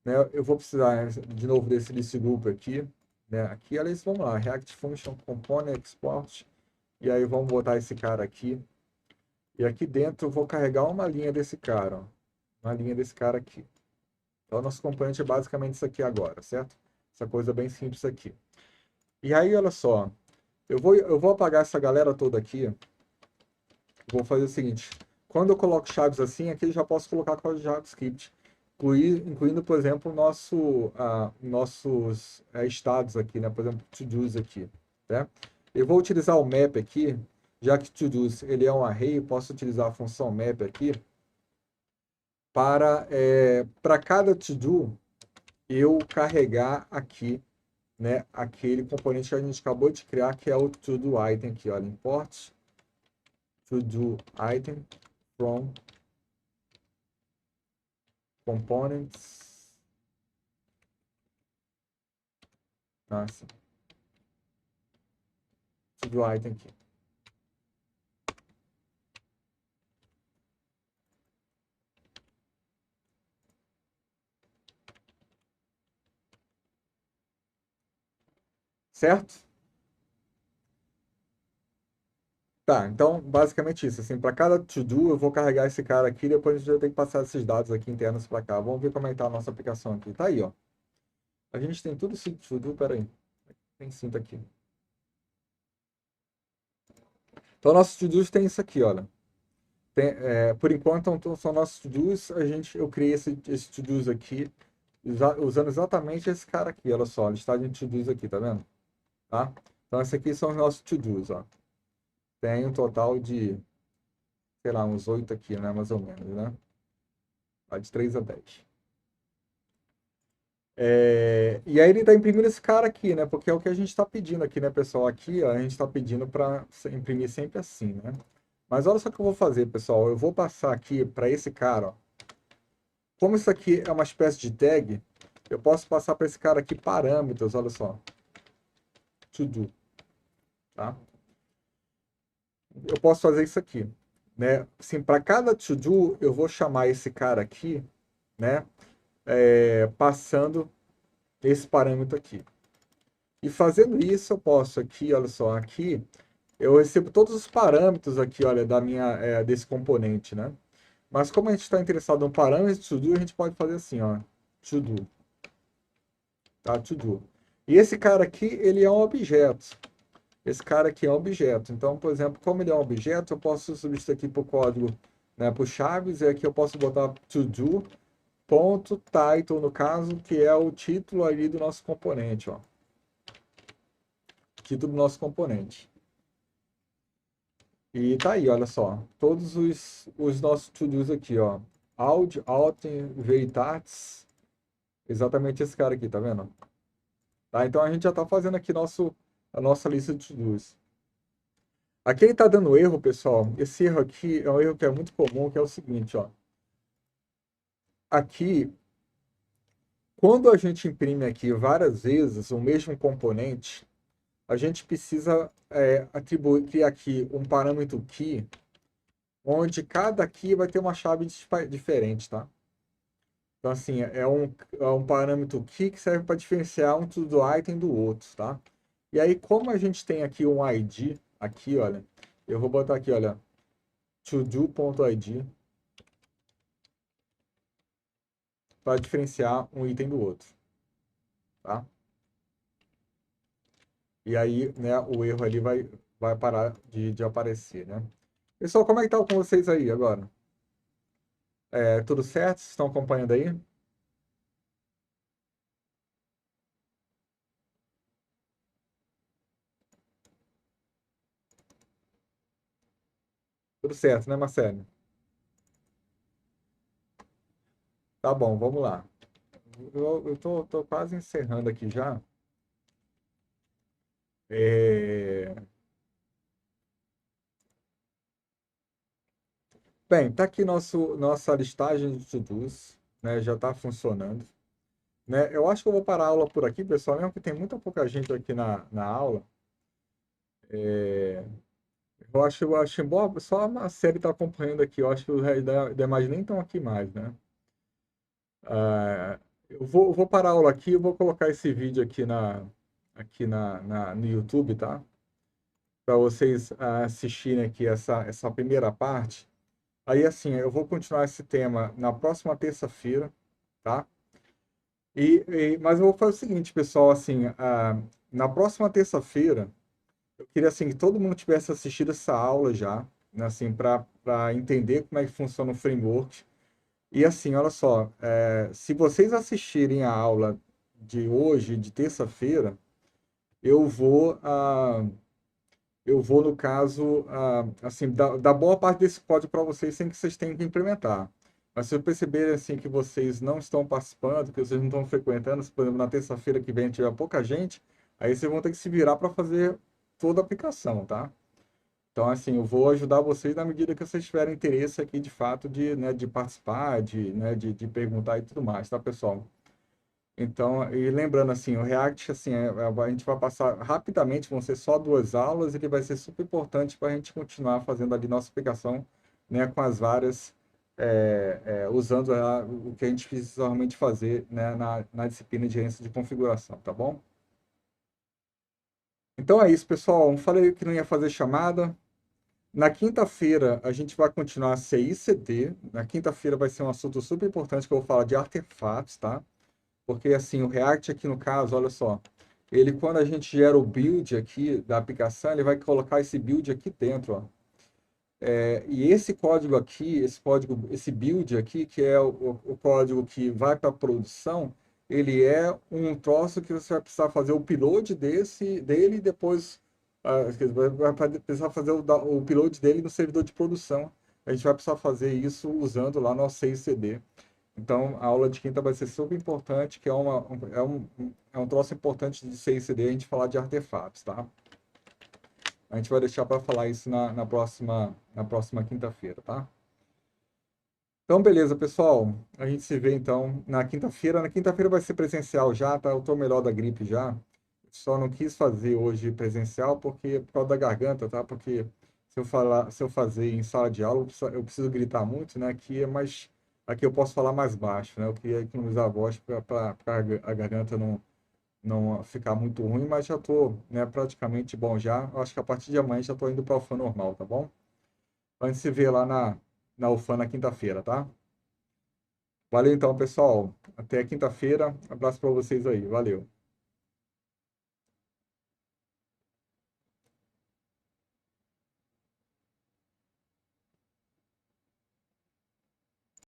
né, eu vou precisar de novo desse list group aqui. né? Aqui, aliás, vamos lá, React Function Component Export, e aí vamos botar esse cara aqui. E aqui dentro eu vou carregar uma linha desse cara, ó. Uma linha desse cara aqui. Então, nosso componente é basicamente isso aqui agora, certo? Essa coisa bem simples aqui. E aí, olha só, eu vou apagar essa galera toda aqui. Vou fazer o seguinte, quando eu coloco chaves assim, aqui eu já posso colocar código JavaScript, incluindo, por exemplo, nossos estados aqui, né? Por exemplo, to-dos aqui, né? Eu vou utilizar o map aqui, já que to-dos ele é um array, eu posso utilizar a função map aqui para cada to-do eu carregar aqui, né, aquele componente que a gente acabou de criar, que é o to-do item aqui, olha, import to-do item from components. Nossa, to-do item aqui. Certo? Tá, então basicamente isso, assim, para cada to-do eu vou carregar esse cara aqui, depois a gente vai ter que passar esses dados aqui internos para cá. Vamos ver como é que tá a nossa aplicação aqui. Tá aí, ó. A gente tem tudo isso de to-do, peraí. Tem cinta aqui. Então, nossos to-dos tem isso aqui, olha. Por enquanto, então, são nossos to-dos. Eu criei esse to-dos aqui usando exatamente esse cara aqui. Olha só, listagem de to-dos aqui, tá vendo? Tá? Então, esses aqui são os nossos to-dos, ó. Tem um total de, sei lá, uns 8 aqui, né? Mais ou menos, né? Vai de 3 a 10. E aí ele está imprimindo esse cara aqui, né? Porque é o que a gente está pedindo aqui, né, pessoal? Aqui, ó, a gente está pedindo para imprimir sempre assim, né? Mas olha só o que eu vou fazer, pessoal. Eu vou passar aqui para esse cara, ó. Como isso aqui é uma espécie de tag, eu posso passar para esse cara aqui parâmetros, olha só. To do, tá? Eu posso fazer isso aqui, né? Assim, para cada to do, eu vou chamar esse cara aqui, né? Passando esse parâmetro aqui. E fazendo isso, eu posso aqui, olha só, aqui eu recebo todos os parâmetros aqui, olha, desse componente, né? Mas como a gente está interessado no parâmetro to do, a gente pode fazer assim, ó, to do, tá? To do. E esse cara aqui, ele é um objeto. Esse cara aqui é um objeto. Então, por exemplo, como ele é um objeto, eu posso subir isso aqui para o código, né, para o chaves, e aqui eu posso botar to do ponto title, no caso, que é o título ali do nosso componente, ó. Título do nosso componente. E tá aí, olha só. Todos os nossos to-dos aqui, ó. Aud, Alten, Veritatis. Exatamente esse cara aqui, tá vendo? Tá? Então a gente já tá fazendo aqui a nossa lista de to-dos. Aqui ele tá dando erro, pessoal. Esse erro aqui é um erro que é muito comum, que é o seguinte, ó. Aqui, quando a gente imprime aqui várias vezes o mesmo componente, a gente precisa atribuir, criar aqui um parâmetro key, onde cada key vai ter uma chave diferente, tá? Então, assim, é um parâmetro key que serve para diferenciar um to-do item do outro, tá? E aí, como a gente tem aqui um ID, aqui, olha, eu vou botar aqui, olha, todo.id, para diferenciar um item do outro, tá? E aí, né, o erro ali vai parar de aparecer, né? Pessoal, como é que tá com vocês aí agora? Tudo certo? Vocês estão acompanhando aí? Tudo certo, né, Marcelo? Tá bom, vamos lá. Eu tô quase encerrando aqui já. É... Bem, tá aqui nossa listagem de to-dos, né? Já está funcionando, né? Eu acho que eu vou parar a aula por aqui, pessoal, mesmo que tem muita pouca gente aqui na aula. É, eu acho bom, só a série está acompanhando aqui. Eu acho que os demais nem estão aqui mais, né? Eu vou parar a aula aqui, eu vou colocar esse vídeo aqui aqui no YouTube, tá? Para vocês assistirem aqui essa primeira parte. Aí, assim, eu vou continuar esse tema na próxima terça-feira, tá? Mas eu vou fazer o seguinte, pessoal, assim, na próxima terça-feira, eu queria, assim, que todo mundo tivesse assistido essa aula já, né, assim, para entender como é que funciona o framework. E, assim, olha só, se vocês assistirem a aula de hoje, de terça-feira, eu vou, no caso, assim, dar boa parte desse código para vocês sem que vocês tenham que implementar. Mas se eu perceber, assim, que vocês não estão participando, que vocês não estão frequentando, se, por exemplo, na terça-feira que vem tiver pouca gente, aí vocês vão ter que se virar para fazer toda a aplicação, tá? Então, assim, eu vou ajudar vocês na medida que vocês tiverem interesse aqui, de fato, de participar, de perguntar e tudo mais, tá, pessoal? Então, e lembrando assim, o React, assim, a gente vai passar rapidamente, vão ser só 2 aulas, ele vai ser super importante para a gente continuar fazendo ali nossa aplicação, né, com as várias, usando o que a gente precisa realmente fazer, né, na disciplina de gerência de configuração, tá bom? Então é isso, pessoal. Eu falei que não ia fazer chamada. Na quinta-feira, a gente vai continuar CI/CD. Na quinta-feira vai ser um assunto super importante que eu vou falar de artefatos, tá? Porque assim, o React aqui no caso, olha só, ele quando a gente gera o build aqui da aplicação, ele vai colocar esse build aqui dentro, ó. E esse código aqui, esse build aqui, que é o código que vai para a produção, ele é um troço que você vai precisar fazer o upload dele e depois vai precisar fazer o upload dele no servidor de produção. A gente vai precisar fazer isso usando lá nosso CI/CD. Então, a aula de quinta vai ser super importante, que é um troço importante de CI/CD a gente falar de artefatos, tá? A gente vai deixar para falar isso na próxima quinta-feira, tá? Então, beleza, pessoal. A gente se vê então na quinta-feira. Na quinta-feira vai ser presencial já, tá? Eu tô melhor da gripe já. Só não quis fazer hoje presencial por causa da garganta, tá? Porque se eu fazer em sala de aula, eu preciso gritar muito, né? Aqui eu posso falar mais baixo, né? Eu queria economizar a voz para a garganta não ficar muito ruim, mas já tô, né, praticamente bom já. Eu acho que a partir de amanhã já tô indo para o UFAM normal, tá bom? A gente se vê lá na UFAM na quinta-feira, tá? Valeu então, pessoal. Até quinta-feira. Abraço para vocês aí. Valeu.